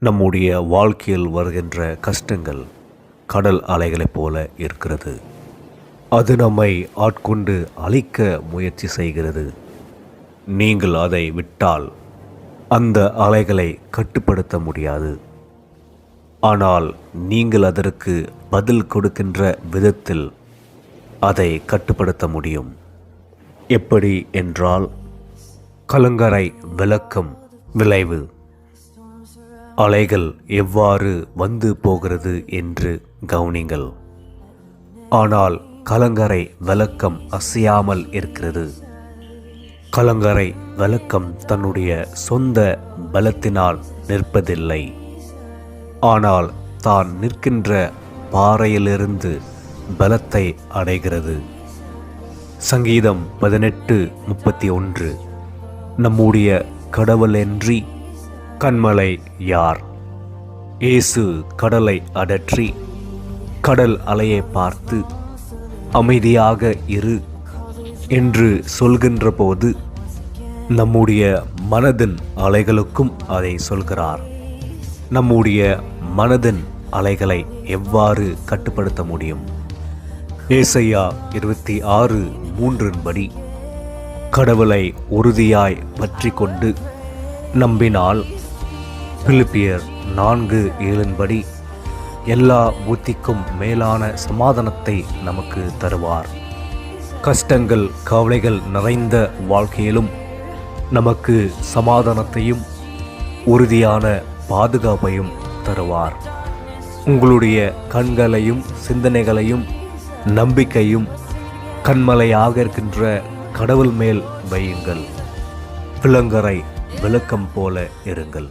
நம்முடைய வாழ்க்கையில் வருகின்ற கஷ்டங்கள் கடல் அலைகளைப் போல இருக்கிறது. அது நம்மை ஆட்கொண்டு அழிக்க முயற்சி செய்கிறது. நீங்கள் அதை விட்டால் அந்த அலைகளை கட்டுப்படுத்த முடியாது. ஆனால் நீங்கள் அதற்கு பதில் கொடுக்கின்ற விதத்தில் அதை கட்டுப்படுத்த முடியும். எப்படி என்றால், கலங்கரை விளக்கம் விளைவு. அலைகள் எவ்வாறு வந்து போகிறது என்று கவனிங்கள். ஆனால் கலங்கரை விளக்கம் அசையாமல் இருக்கிறது. கலங்கரை விளக்கம் தன்னுடைய சொந்த பலத்தினால் நிற்பதில்லை. ஆனால் தான் நிற்கின்ற பாறையிலிருந்து பலத்தை அடைகிறது. சங்கீதம் 18:31. நம்முடைய கடவுளன்றி கன்மலை யார்? இயேசு கடலை அடற்றி கடல் அலையை பார்த்து அமைதியாக இரு என்று சொல்கின்ற போது நம்முடைய மனதின் அலைகளுக்கும் அதை சொல்கிறார். நம்முடைய மனதின் அலைகளை எவ்வாறு கட்டுப்படுத்த முடியும்? ஏசாயா 26:3 படி, கடவுளை உறுதியாய் பற்றி கொண்டு நம்பினால், பிலிப்பியர் 4:7 படி, எல்லா புத்திக்கும் மேலான சமாதானத்தை நமக்கு தருவார். கஷ்டங்கள் கவலைகள் நிறைந்த வாழ்க்கையிலும் நமக்கு சமாதானத்தையும் உறுதியான பாதுகாப்பையும் தருவார். உங்களுடைய கண்களையும் சிந்தனைகளையும் நம்பிக்கையும் கண்மலையாக இருக்கின்ற கடவுள் மேல் வையுங்கள். கலங்கரை விளக்கம் போல இருங்கள்.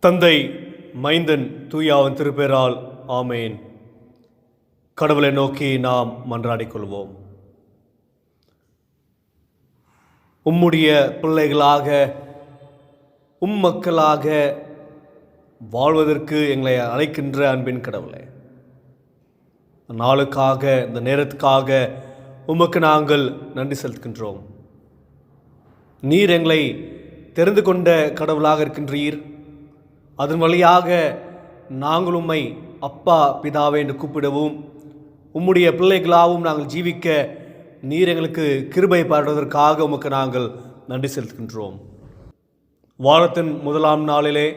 தந்தை, மைந்தன், தூயாவின் திருப்பெயரால் ஆமேன். கடவுளை நோக்கி நாம் மன்றாடிக் கொள்வோம். உம்முடைய பிள்ளைகளாக மக்களாக வாழ்வதற்கு எங்களை அழைக்கின்ற அன்பின் கடவுளே, நாளுக்காக இந்த நேரத்துக்காக உமக்கு நாங்கள் நன்றி செலுத்துகின்றோம். நீர் எங்களை தெரிந்து கொண்ட கடவுளாக இருக்கின்றீர். அதன் வழியாக நாங்கள் உம்மை அப்பா பிதாவே என்று கூப்பிடவும், உம்முடைய பிள்ளைகளாகவும் நாங்கள் ஜீவிக்க நீர் எங்களுக்கு கிருபை பாடுவதற்காக உமக்கு நாங்கள் நன்றி செலுத்துகின்றோம். வாரத்தின் முதலாம் நாளிலே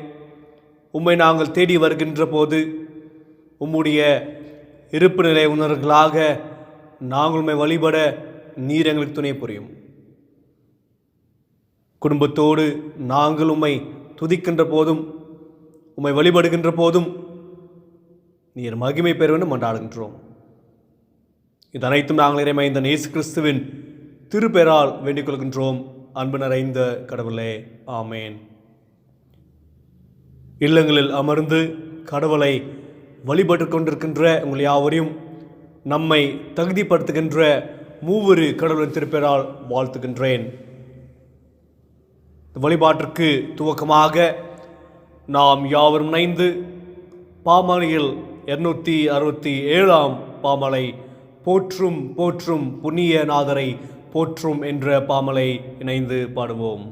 உம்மை நாங்கள் தேடி வருகின்ற போது உம்முடைய இருப்பு நிலை உணர்வுகளாக நாங்கள் உம்மை வழிபட நீர் எங்களுக்கு துணை புரியும். குடும்பத்தோடு நாங்கள் உம்மை துதிக்கின்ற போதும் உம்மை வழிபடுகின்ற போதும் நீர் மகிமை பெறுவென்று மன்றாடுகின்றோம். இது அனைத்தும் நாங்கள் இறைமைந்த இயேசு கிறிஸ்துவின் திருப்பெயரால் வேண்டிக் கொள்கின்றோம். அன்பு நிறைந்த கடவுளே, ஆமேன். இல்லங்களில் அமர்ந்து கடவுளை வழிபட்டு கொண்டிருக்கின்ற உங்கள் யாவரையும் நம்மை தகுதிப்படுத்துகின்ற மூவரு கடவுளின் திருப்பெயரால் வாழ்த்துகின்றேன். வழிபாட்டிற்கு துவக்கமாக நாம் யாவரும் இணைந்து பாமாலையில் 267 பாமலை போற்றும் போற்றும் புண்ணிய நாதரை போற்றும் என்ற பாமலை இணைந்து பாடுவோம்.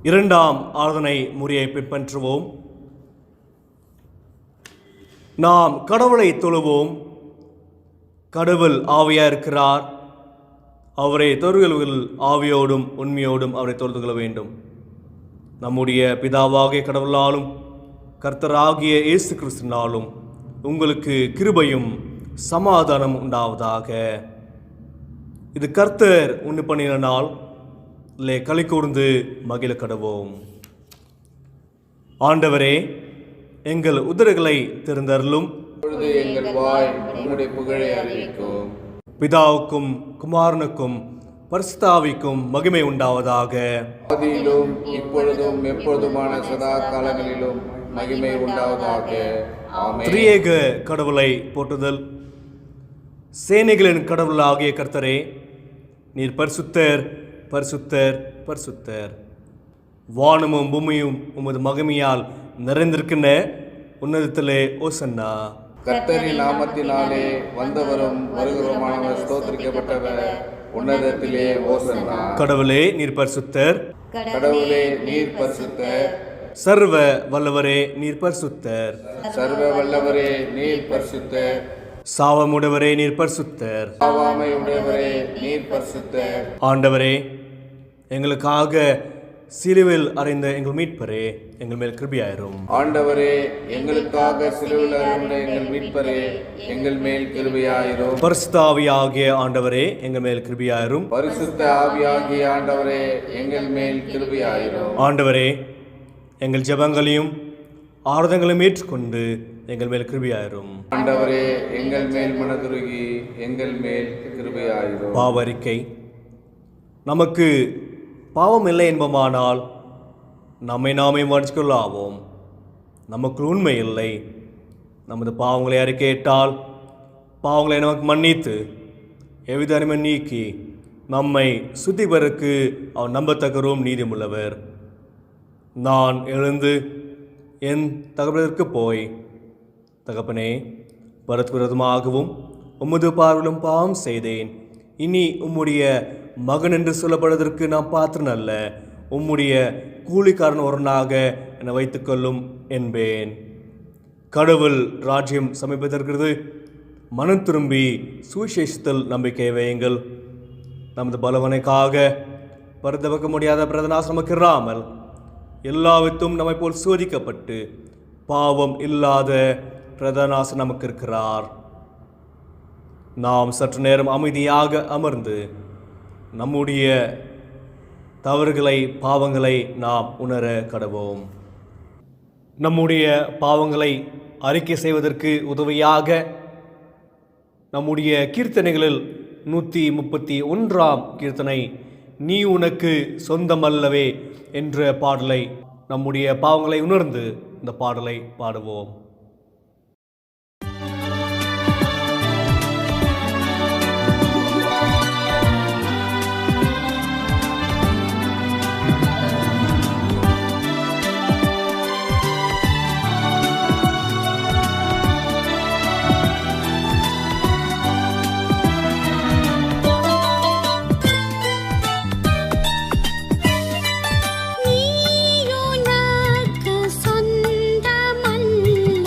இரண்டாம் ஆராதனை முறையை பின்பற்றுவோம். நாம் கடவுளை தொழுவோம். கடவுள் ஆவியாக இருக்கிறார். அவரை தொழுகிறவர்கள் ஆவியோடும் உண்மையோடும் அவரை தொழுது கொள்ள வேண்டும். நம்முடைய பிதாவாகிய கடவுளாலும் கர்த்தராகிய இயேசு கிறிஸ்துவினாலும் உங்களுக்கு கிருபையும் சமாதானம் உண்டாவதாக. இது கர்த்தர் உண்டு பண்ணின நாள். களி கூர்ந்து மகிழ கடவோம். ஆண்டவரே, எங்கள் உதடுகளை திறந்தருளும். எங்கள் வாய் உம்முடைய புகழை அறிவிக்கும். பிதாவுக்கும் குமாரனுக்கும் பரிசுத்தாவிக்கும் மகிமை உண்டாவதாக. ஆதியிலும் இப்பொழுதும் எப்பொழுதுமான சதா காலங்களிலும் மகிமை உண்டாவதாக. ஆமென். திரியேக கடவுளை போற்றுதல். சேனைகளின் கடவுளாகிய கர்த்தரே, நீர் பரிசுத்தர், பரிசுத்தர், பரிசுத்தர். வானமும் பூமியும் உமது மகிமையால் நிறைந்திருக்கின்ற உன்னதத்திலே ஓசன்னா. கர்த்தரின் நாமத்தினாலே வந்தவரும் வருகிறவருமானவர் ஸ்தோத்திரிக்கப்பட்டவர் உன்னதத்திலே ஓசன்னா. கடவுளே, நீர் பரிசுத்தர். கடவுளே, நீர் பரிசுத்தர். சர்வ வல்லவரே, நீர் பரிசுத்தர். சர்வ வல்லவரே, நீர் பரிசுத்தர். சாவமுடையவரே, நீர் பரிசுத்தர். சாவாமை உடையவரே, நீர் பரிசுத்தர். ஆண்டவரே, எங்களுக்காக சிலுவையில் அறைந்த எங்கள் மீட்பரே, எங்கள் மேல் கிருபையாயிரும். ஆண்டவரே, எங்களுக்காக சிலுவையில் அறைந்த எங்கள் மீட்பரே, எங்கள் மேல் கிருபையாயிரும். பரிசுத்த ஆவியாகிய ஆண்டவரே, எங்கள் மேல் கிருபையாயிரும். பரிசுத்த ஆவியாகிய ஆண்டவரே, எங்கள் மேல் கிருபையாயிரும். ஆண்டவரே, எங்கள் ஜெபங்களையும் ஆறுதங்களும் ஏற்றுக்கொண்டு எங்கள் மேல் கிருபையாயிரும். ஆண்டவரே, எங்கள் மேல் மனதுருகி எங்கள் மேல் கிருபையாயிரும். பாவரிக்கை. நமக்கு பாவம் இல்லை என்பமானால் நம்மை நாமே மன்னித்துக்கொள்ளாவோம். நமக்கு உண்மை இல்லை. நமது பாவங்களை அறிக்கையிட்டால் பாவங்களை நமக்கு மன்னித்து எவ்வித அனிமை நீக்கி நம்மை சுத்திபெறக்கு அவர் நம்பத்தக்கரும் நீதியுள்ளவர். நான் எழுந்து என் தகப்பனிற்கு போய், தகப்பனே, விரோதமாகவும் உமது பார்வையிலும் பாவம் செய்தேன். இனி உம்முடைய மகன் என்று சொல்லப்படுவதற்கு நான் பாத்திரன் அல்ல. உம்முடைய கூலிக்காரன் ஒருவனாக என்னை வைத்துக்கொள்ளும் என்பேன். கடவுள் ராஜ்யம் சமீபத்திருக்கிறது. மனம் திரும்பி சுவிசேஷத்தில் நம்பிக்கை வையுங்கள். நமது பலவனைக்காக பரிதவிக்க முடியாத பிரதனாசம் நமக்கு இராமல் எல்லாவித்தும் நம்மை போல் சோதிக்கப்பட்டு பாவம் இல்லாத பிரதனாசன் நமக்கு இருக்கிறார். நாம் சற்று நேரம் அமைதியாக அமர்ந்து நம்முடைய தவறுகளை, பாவங்களை நாம் உணர கடவோம். நம்முடைய பாவங்களை அறிக்கை செய்வதற்கு உதவியாக நம்முடைய கீர்த்தனைகளில் 131ஆம் கீர்த்தனை, நீ உனக்கு சொந்தமல்லவே என்ற பாடலை, நம்முடைய பாவங்களை உணர்ந்து இந்த பாடலை பாடுவோம். நீயுனக்கு சொந்தமல்ல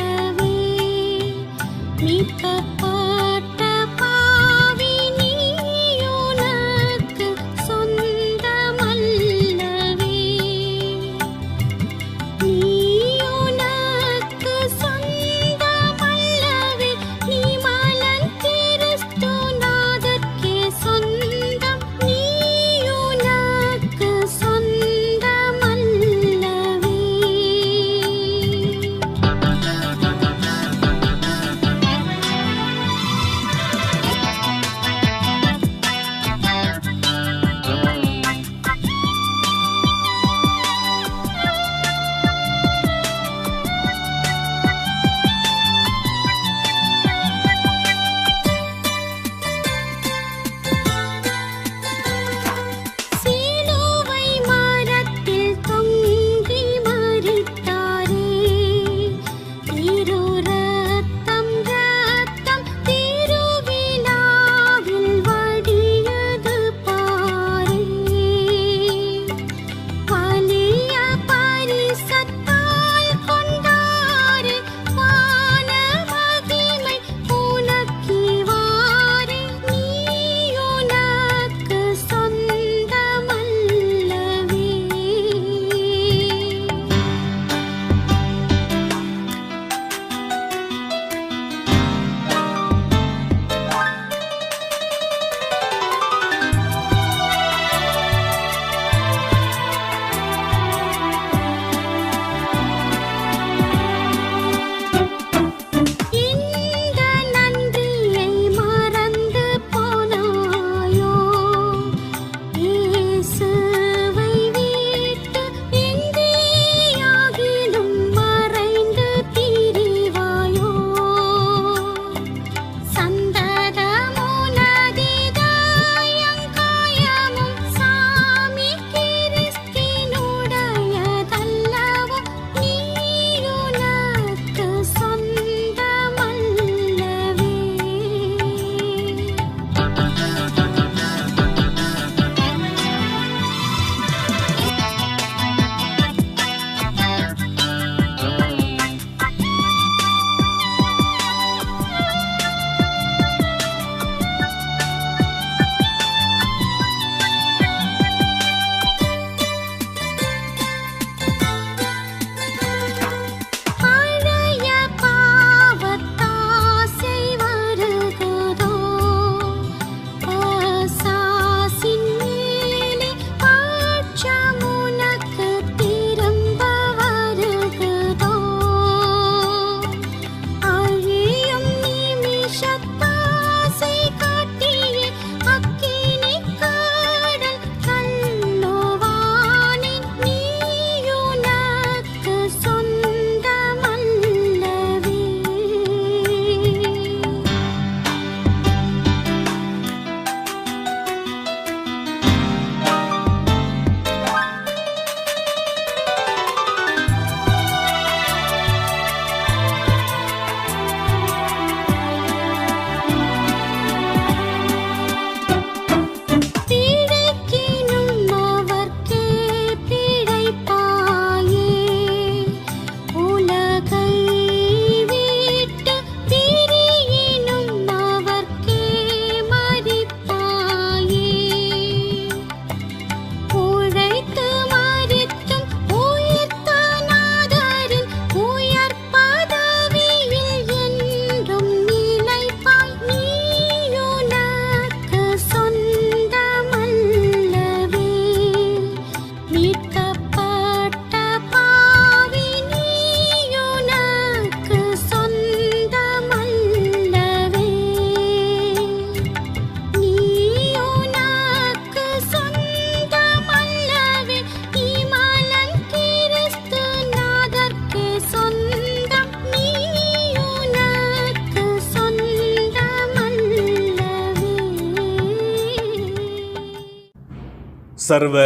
சர்வ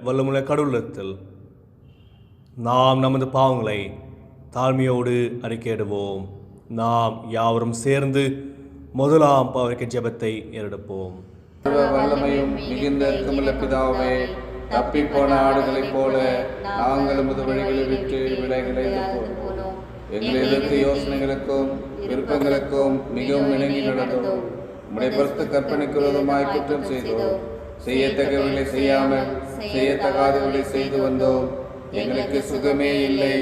வல்லமுள்ள கடவுளத்தில் நாம் நமது பாவங்களை தாழ்மையோடு அறிக்கையிடுவோம். நாம் யாவரும் சேர்ந்து முதலாம் பாவரிக்கை ஜெபத்தை ஏறெடுப்போம். சர்வ வல்லமையும் மிகுந்த இரக்கமுள்ள பிதாவே, தப்பிப்போன ஆடுகளைப் போல நாங்கள் உமது வழிகளை விட்டு விடைகளை போனோம். எங்கள் எதிர்த்து யோசனைகளுக்கும் விருப்பங்களுக்கும் மிகவும் இணங்கி நடந்தோம். உம்முடைய பரிசுத்த கற்பனைக்கு விரோதமாய் குற்றம் செய்தோம். செய்யத்தக்கவர்களை செய்யாமல் செய்யத்தகாதவர்களை செய்து வந்தோம். எங்களுக்கு சுகமே இல்லை.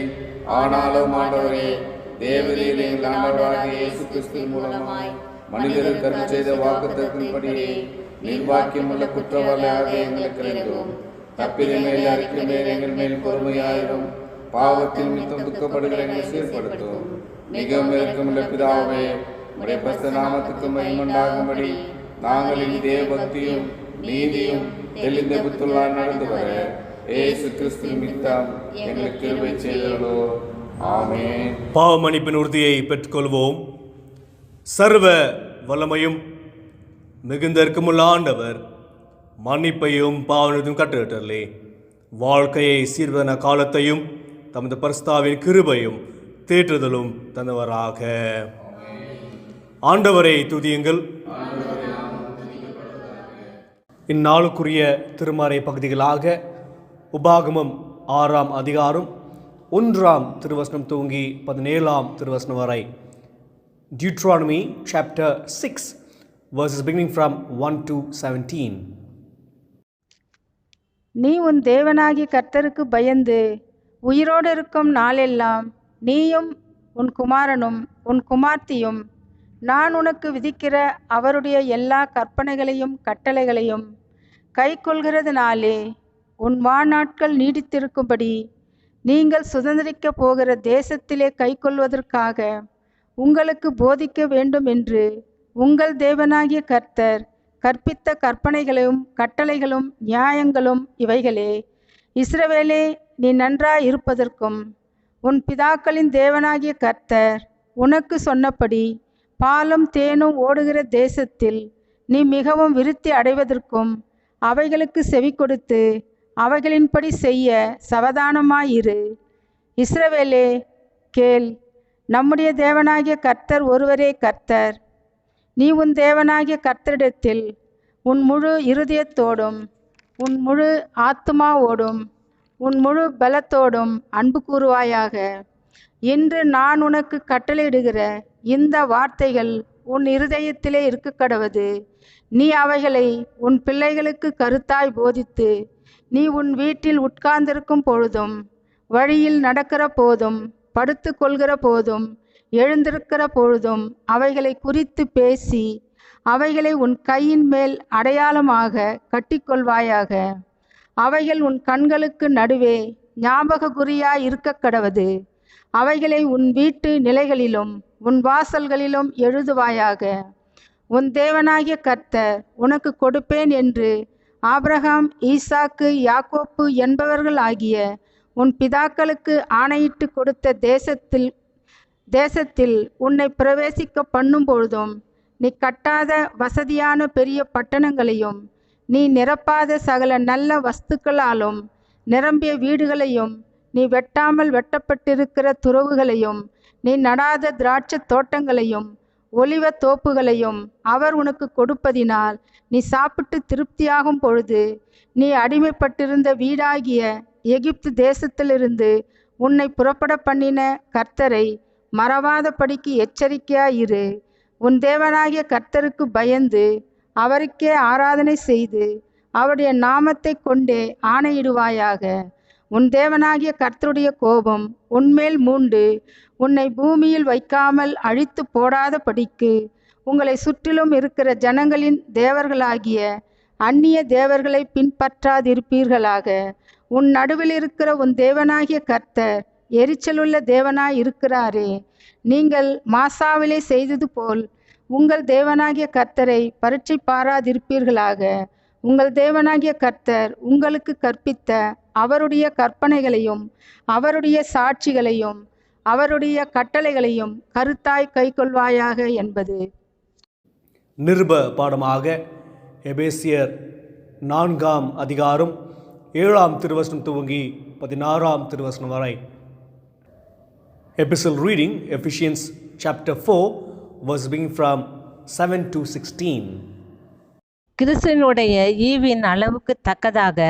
ஆனாலும் ஆண்டவரே, தேவரீர் எங்கள் ஆண்டவராகிய இயேசு கிறிஸ்துவின் மூலமாய் மனிதர்கள் கருத்து செய்த வாக்குத்தத்தின்படியே நிர்வாக்கியமுள்ள குற்றவாளியாக எங்களுக்கு இருந்தோம். தப்பிதை மேல் அறிக்கை மேல் எங்கள் மேல் பொறுமையாயிரும். பாவத்தின் மித்தம் துக்கப்படுகிற எங்களை சீர்படுத்தும். மிகவும் இரக்கமுள்ள பிதாவே, உடைய பரிசுத்த நாமத்துக்கு மகிமையுண்டாகும்படி நாங்கள் இனி தேவ பக்தியும் நீதியும் தெளிந்த புத்துள்ளாய் நடந்து வர இயேசு கிறிஸ்துவின் மித்தம் எங்களுக்கு கிருபை செய்தோ. ஆமென். பாவ மன்னிப்பின் உறுதியை பெற்றுக்கொள்வோம். சர்வ வல்லமையும் மிகுந்த இரக்கமுள்ள ஆண்டவர் மன்னிப்பையும் பாவனையும் கட்டளை வாழ்க்கையை சீர்வன காலத்தையும் தமது பரிசுத்தாவின் கிருபையும் தேற்றுதலும் தந்தவராக. ஆண்டவரை துதியுங்கள். இந்நாளுக்குரிய திருமறை பகுதிகளாக உபாகமம் 6ஆம் அதிகாரம் 1ஆம் திருவசனம் துவங்கி 17ஆம் திருவசனம் வரை. Deuteronomy chapter 6 verses beginning from 1 to 17. நீ உன் தேவனாகிய கர்த்தருக்கு பயந்து உயிரோடு இருக்கும் நாளெல்லாம் நீயும் உன் குமாரனும் உன் குமார்த்தியும் நான் உனக்கு விதிக்கிற அவருடைய எல்லா கற்பனைகளையும் கட்டளைகளையும் கைக்கொள்கிறதுனாலே உன் வாழ்நாட்கள் நீடித்திருக்கும்படி நீங்கள் சுதந்திரிக்கப் போகிற தேசத்திலே கைக்கொள்வதற்காக உங்களுக்கு போதிக்க வேண்டும் என்று உங்கள் தேவனாகிய கர்த்தர் கற்பித்த கற்பனைகளும் கட்டளைகளும் நியாயங்களும் இவைகளே. இஸ்ரவேலே, நீ நன்றாய் இருப்பதற்கும் உன் பிதாக்களின் தேவனாகிய கர்த்தர் உனக்கு சொன்னபடி பாலும் தேனும் ஓடுகிற தேசத்தில் நீ மிகவும் விருத்தி அடைவதற்கும் அவைகளுக்கு செவி கொடுத்து அவைகளின்படி செய்ய சவதானமாயிரு. இஸ்ரவேலே, கேள், நம்முடைய தேவனாகிய கர்த்தர் ஒருவரே கர்த்தர். நீ உன் தேவனாகிய கர்த்தரிடத்தில் உன் முழு இருதயத்தோடும் உன் முழு ஆத்துமாவோடும் உன் முழு பலத்தோடும் அன்பு கூறுவாயாக. இன்று நான் உனக்கு கட்டளையிடுகிற இந்த வார்த்தைகள் உன் இருதயத்திலே இருக்கக்கடவது. நீ அவைகளை உன் பிள்ளைகளுக்கு கருத்தாய் போதித்து நீ உன் வீட்டில் உட்கார்ந்திருக்கும் பொழுதும் வழியில் நடக்கிற போதும் படுத்து கொள்கிற போதும் எழுந்திருக்கிற பொழுதும் அவைகளை குறித்து பேசி அவைகளை உன் கையின் மேல் அடையாளமாக கட்டிக்கொள்வாயாக. அவைகள் உன் கண்களுக்கு நடுவே ஞாபக குறியாய் இருக்கக்கடவது. அவைகளை உன் வீட்டு நிலைகளிலும் உன் வாசல்களிலும் எழுதுவாயாக. உன் தேவனாகிய கர்த்தர் உனக்கு கொடுப்பேன் என்று ஆபிரகாம், ஈசாக்கு, யாக்கோப்பு என்பவர்கள் ஆகிய உன் பிதாக்களுக்கு ஆணையிட்டு கொடுத்த தேசத்தில் உன்னை பிரவேசிக்க பண்ணும் பொழுதும் நீ கட்டாத வசதியான பெரிய பட்டணங்களையும் நீ நிரப்பாத சகல நல்ல வஸ்துக்களாலும் நிரம்பிய வீடுகளையும் நீ வெட்டாமல் வெட்டப்பட்டிருக்கிற துறவுகளையும் நீ நடாத திராட்சை தோட்டங்களையும் ஒலிவ தோப்புகளையும் அவர் உனக்கு கொடுப்பதினால் நீ சாப்பிட்டு திருப்தியாகும் பொழுது நீ அடிமைப்பட்டிருந்த வீடாகிய எகிப்து தேசத்திலிருந்து உன்னை புறப்பட பண்ணின கர்த்தரை மறவாதபடிக்கு எச்சரிக்கையாயிரு. உன் தேவனாகிய கர்த்தருக்கு பயந்து அவருக்கே ஆராதனை செய்து அவருடைய நாமத்தை கொண்டே ஆணையிடுவாயாக. உன் தேவனாகிய கர்த்தருடைய கோபம் உன்மேல் மூண்டு உன்னை பூமியில் வைக்காமல் அழித்து போடாதபடிக்கு உங்களை சுற்றிலும் இருக்கிற ஜனங்களின் தேவர்களாகிய அந்நிய தேவர்களை பின்பற்றாதிருப்பீர்களாக. உன் நடுவில் இருக்கிற உன் தேவனாகிய கர்த்தர் எரிச்சலுள்ள தேவனாய் இருக்கிறாரே. நீங்கள் மாசாவிலே செய்தது போல் உங்கள் தேவனாகிய கர்த்தரை பரீட்சை பாராதிருப்பீர்களாக. உங்கள் தேவனாகிய கர்த்தர் உங்களுக்கு கற்பித்த அவருடைய கற்பனைகளையும் அவருடைய சாட்சிகளையும் அவருடைய கட்டளைகளையும் கருத்தாய் கைக்கொள்வாயாக என்பது. நிருப பாடமாக எபேசியர் 4ஆம் அதிகாரம் 7ஆம் திருவசனம் துவங்கி 16ஆம் திருவசனம் வரை. Epistle reading Ephesians chapter 4 verse beginning from 7 to 16. கிறிஸ்துவினுடைய ஈவின் அளவுக்கு தக்கதாக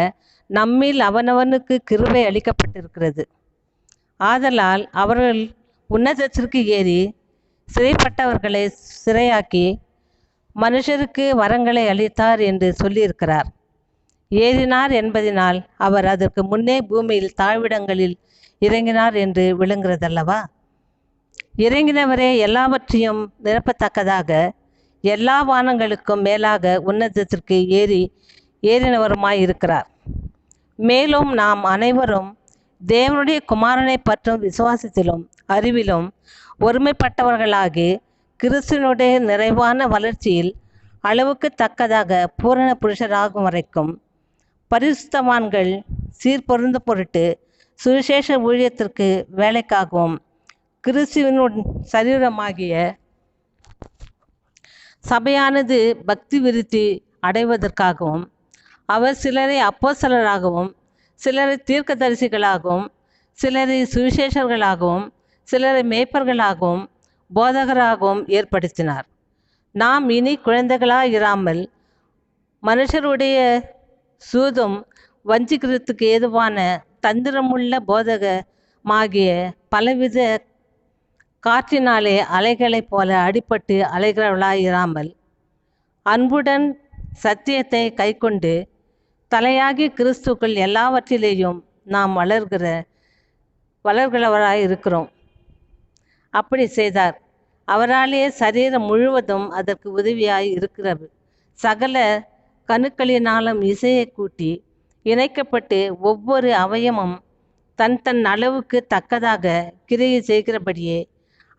நம்மில் அவனவனுக்கு கிருபை அளிக்கப்பட்டிருக்கிறது. ஆதலால் அவர்கள் உன்னதத்திற்கு ஏறி சிறைப்பட்டவர்களை சிறையாக்கி மனுஷருக்கு வரங்களை அளித்தார் என்று சொல்லியிருக்கிறார். ஏறினார் என்பதினால் அவர் அதற்கு முன்னே பூமியில் தாழ்விடங்களில் இறங்கினார் என்று விளங்குகிறதல்லவா? இறங்கினவரே எல்லாவற்றையும் நிரப்பத்தக்கதாக எல்லா வானங்களுக்கும் மேலாக உன்னதத்திற்கு ஏறினவருமாய் இருக்கிறார். மேலும் நாம் அனைவரும் தேவனுடைய குமாரனை பற்றும் விசுவாசத்திலும் அறிவிலும் ஒருமைப்பட்டவர்களாகி கிறிஸ்துவனுடைய நிறைவான வளர்ச்சியில் அளவுக்கு தக்கதாக பூரண புருஷராகும் வரைக்கும் பரிசுத்தவான்கள் சீர்பொருந்த பொருட்டு சுவிசேஷ ஊழியத்திற்கு வேலைக்காகவும் கிறிஸ்துவின் சரீரமாகிய சபையானது பக்தி விருத்தி அடைவதற்காகவும் அவர் சிலரை அப்போஸ்தலராகவும் சிலரை தீர்க்கதரிசிகளாகவும் சிலரை சுவிசேஷர்களாகவும் சிலரை மேய்ப்பர்களாகவும் போதகராகவும் ஏற்படுத்தினார். நாம் இனி குழந்தைகளாயிராமல் மனுஷருடைய சூதும் வஞ்சிக்கிறதுக்கு ஏதுவான தந்திரமுள்ள போதகமாகிய பலவித காற்றினாலே அலைகளைப் போல அடிபட்டு அலைகிறவளாயிராமல் அன்புடன் சத்தியத்தை கைக்கொண்டு தலையாகி கிறிஸ்துக்கள் எல்லாவற்றிலேயும் நாம் வளர்கிறவராய் இருக்கிறோம். அப்படி செய்தார். அவராலே சரீரம் முழுவதும் அதற்கு உதவியாய் இருக்கிறது. சகல கணுக்களினாலும் இசையை கூட்டி இணைக்கப்பட்டு ஒவ்வொரு அவயமும் தன் அளவுக்கு தக்கதாக கிரியை செய்கிறபடியே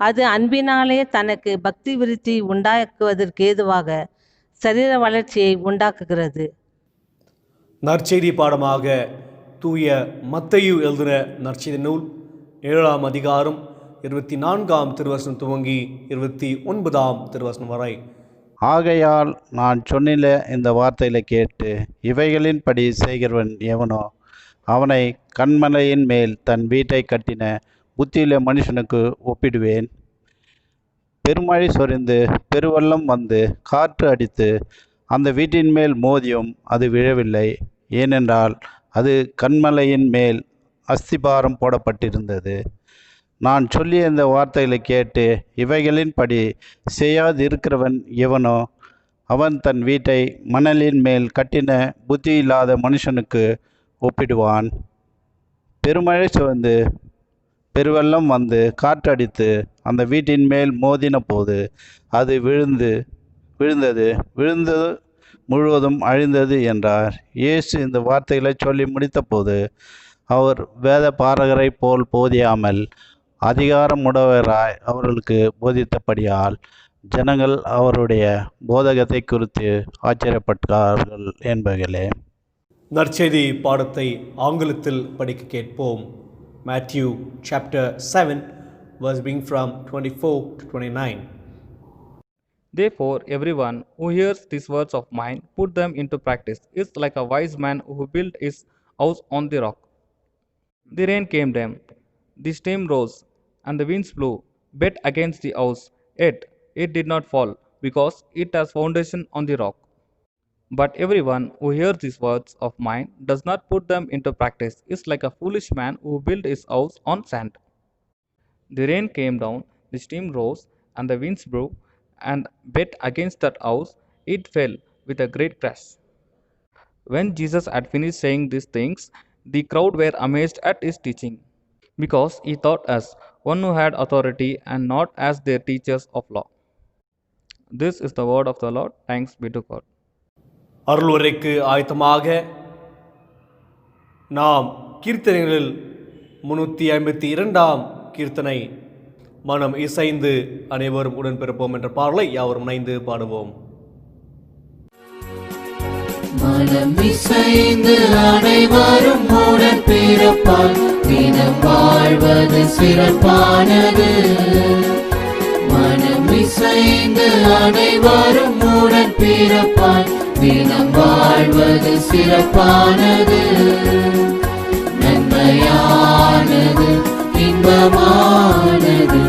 அது அன்பினாலே தனக்கு பக்தி விருத்தி உண்டாக்குவதற்கு ஏதுவாக சரீர வளர்ச்சியை உண்டாக்குகிறது. நற்செய்தி பாடமாக தூய மத்தேயு எழுதின நற்செய்தி நூல் 7ஆம் அதிகாரம் 24ஆம் திருவசனம் துவங்கி 29ஆம் திருவசனம் வரை. ஆகையால் நான் சொன்னில இந்த வார்த்தைகளை கேட்டு இவைகளின்படி செய்கிறவன் எவனோ அவனை கன்மலையின் மேல் தன் வீட்டை கட்டின புத்தியுள்ள மனுஷனுக்கு ஒப்பிடுவேன். பெருமழை சொரிந்து பெருவெள்ளம் வந்து காற்று அடித்து அந்த வீட்டின் மேல் மோதியும் அது விழவில்லை. ஏனென்றால் அது கன்மலையின் மேல் அஸ்திபாரம் போடப்பட்டிருந்தது. நான் சொல்லிய இந்த வார்த்தைகளை கேட்டு இவைகளின்படி செய்யாதிருக்கிறவன் எவனோ அவன் தன் வீட்டை மணலின் மேல் கட்டின புத்தி இல்லாத மனுஷனுக்கு ஒப்பிடுவான். பெருமழை சுவந்து பெருவெள்ளம் வந்து காற்றடித்து அந்த வீட்டின் மேல் மோதின போது அது விழுந்தது முழுவதும் அழிந்தது என்றார். இயேசு இந்த வார்த்தைகளை சொல்லி முடித்தபோது அவர் வேத பாரகரை போல் போதியாமல் அதிகாரமுடையவராய் அவர்களுக்கு போதித்தபடியால் ஜனங்கள் அவருடைய போதகத்தை குறித்து ஆச்சரியப்பட்டார்கள் என்பர்களே. நற்செய்தி பாடத்தை ஆங்கிலத்தில் படிக்க கேட்போம். Matthew chapter 7 verse being from 24 to 29. Therefore, everyone who hears these words of mine, put them into practice, is like a wise man who built his house on the rock. The rain came down, the stream rose, and the winds blew, beat against the house, yet it did not fall, because it has foundation on the rock. But everyone who hears these words of mine does not put them into practice is like a foolish man who built his house on sand. The rain came down, the stream rose, and the winds blew, and beat against that house. It fell with a great crash. When Jesus had finished saying these things, the crowd were amazed at his teaching, because he taught as one who had authority and not as their teachers of law. This is the word of the Lord. Thanks be to God. அருளுரைக்கு ஆயத்தமாக நாம் கீர்த்தனைகளில் 352ஆம் கீர்த்தனை மனம் இசைந்து அனைவரும் உடன்பிறப்போம் என்ற பாடலை யாவரும் இணைந்து பாடுவோம். மனம் இசைந்து அனைவரும் உடன் பிறப்பால் தினம் வாழ்வது சிறப்பானது. மனம் இசைந்து அனைவரும் உடன் பிறப்பால் தினம் வாழ்வது சிறப்பானது, நன்மையானது, இன்பமானது,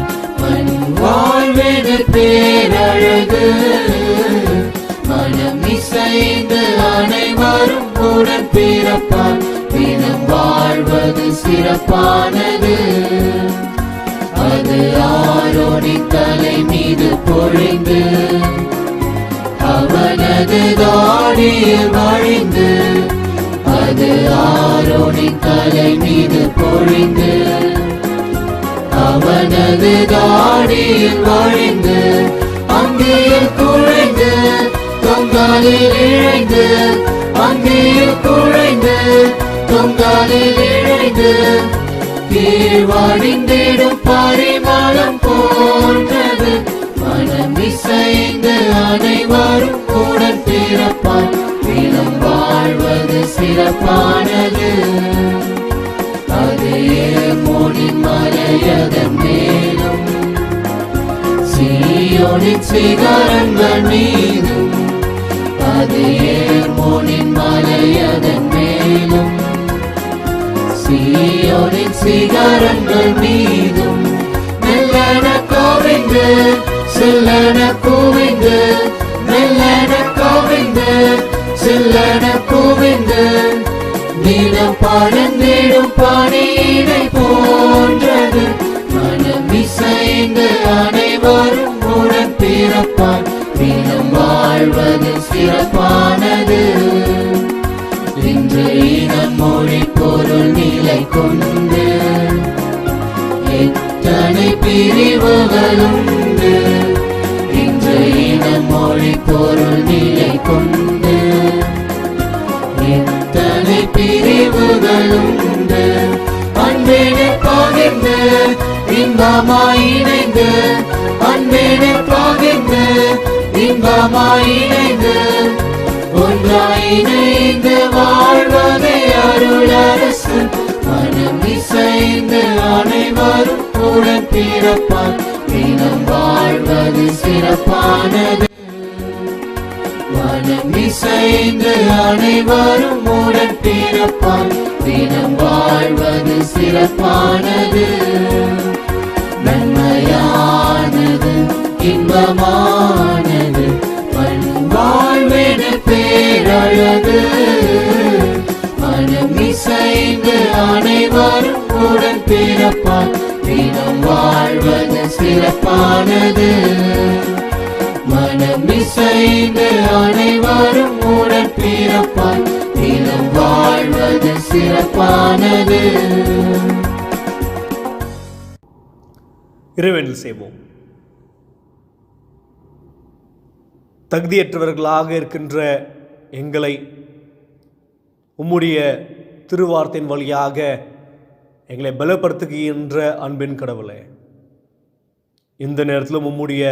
மண் வாழ்வது பேரழகு. மனம் இசைந்து அனைவரும் உடன் பிறப்பார், தினம் வாழ்வது சிறப்பானது. அது ஆரோனின் தலை மீது பொழிந்து அவனது தாடியில் வழிந்து, அது ஆரோனின் தலை மீது பொழிந்து அவனது தாடியில் வழிந்து, அங்கேயில் குழைந்து தொங்காலில் இழைந்து, அங்கேயில் குழைந்து தொங்காலில் இழைந்து, கீழ்வாடிந்திடும் பரிமளம் போன்றது. மனம் இசைந்து அனைவரும் உடன் பிறப்பார், தினம் வாழ்வது சிறப்பானது. அது ஏர்மோனின் மலையதன் மேலும் சீயோனின் சிகரங்கள் மீதும், அது ஏர்மோனின் மலையதன் மேலும் சீயோனின் சிகரங்கள் மீதும், மெல்லன கோவிந்து சில்லன குவிந்து, மெல்லன கோவிந்து சில்லன குவிந்து, தினம் பழந்திடும் பணியினை போன்றது. மனம் இசைந்து அனைவரும் உடன் பிறப்பார், தினம் வாழ்வது சிறப்பானது. இன்று இனம் மொழி பொருள் நிலை கொண்டு எத்தனை பிரிவுகளுண்டு. இன்று இனம் மொழி பொருள் நிலை கொண்டு எத்தனை பிரிவுகளுண்டு. அன்பேனை பகிர்ந்து இன்பமாய் இணைந்து, அன்பேனை பகிர்ந்து இன்பமாய் இணைந்து, ஒன்றாய் இணைந்து வாழ்வதே அருளரசு. மனம் இசைந்து அனைவரும் உடன் பிறப்பார், தினம் வாழ்வது சிறப்பானது. மனம் இசைந்து அனைவரும் உடன் பிறப்பார், தினம் வாழ்வது சிறப்பானது. நன்மையானது, இன்பமானது, மண் வாழ்வது பேரழகு. மனம் இசைந்து அனைவரும் உடன் பிறப்பார், தினம் வாழ்வது சிறப்பானது. மனம் இசைந்து அனைவரும் உடன் பிறப்பார், தினம் வாழ்வது சிறப்பானது. இறைவேண்டல் செய்வோம். தகுதியற்றவர்களாக இருக்கின்ற எங்களை உம்முடைய திருவார்த்தையின் வழியாக எங்களை பலப்படுத்துகின்ற அன்பின் கடவுளே, இந்த நேரத்திலும் உம்முடைய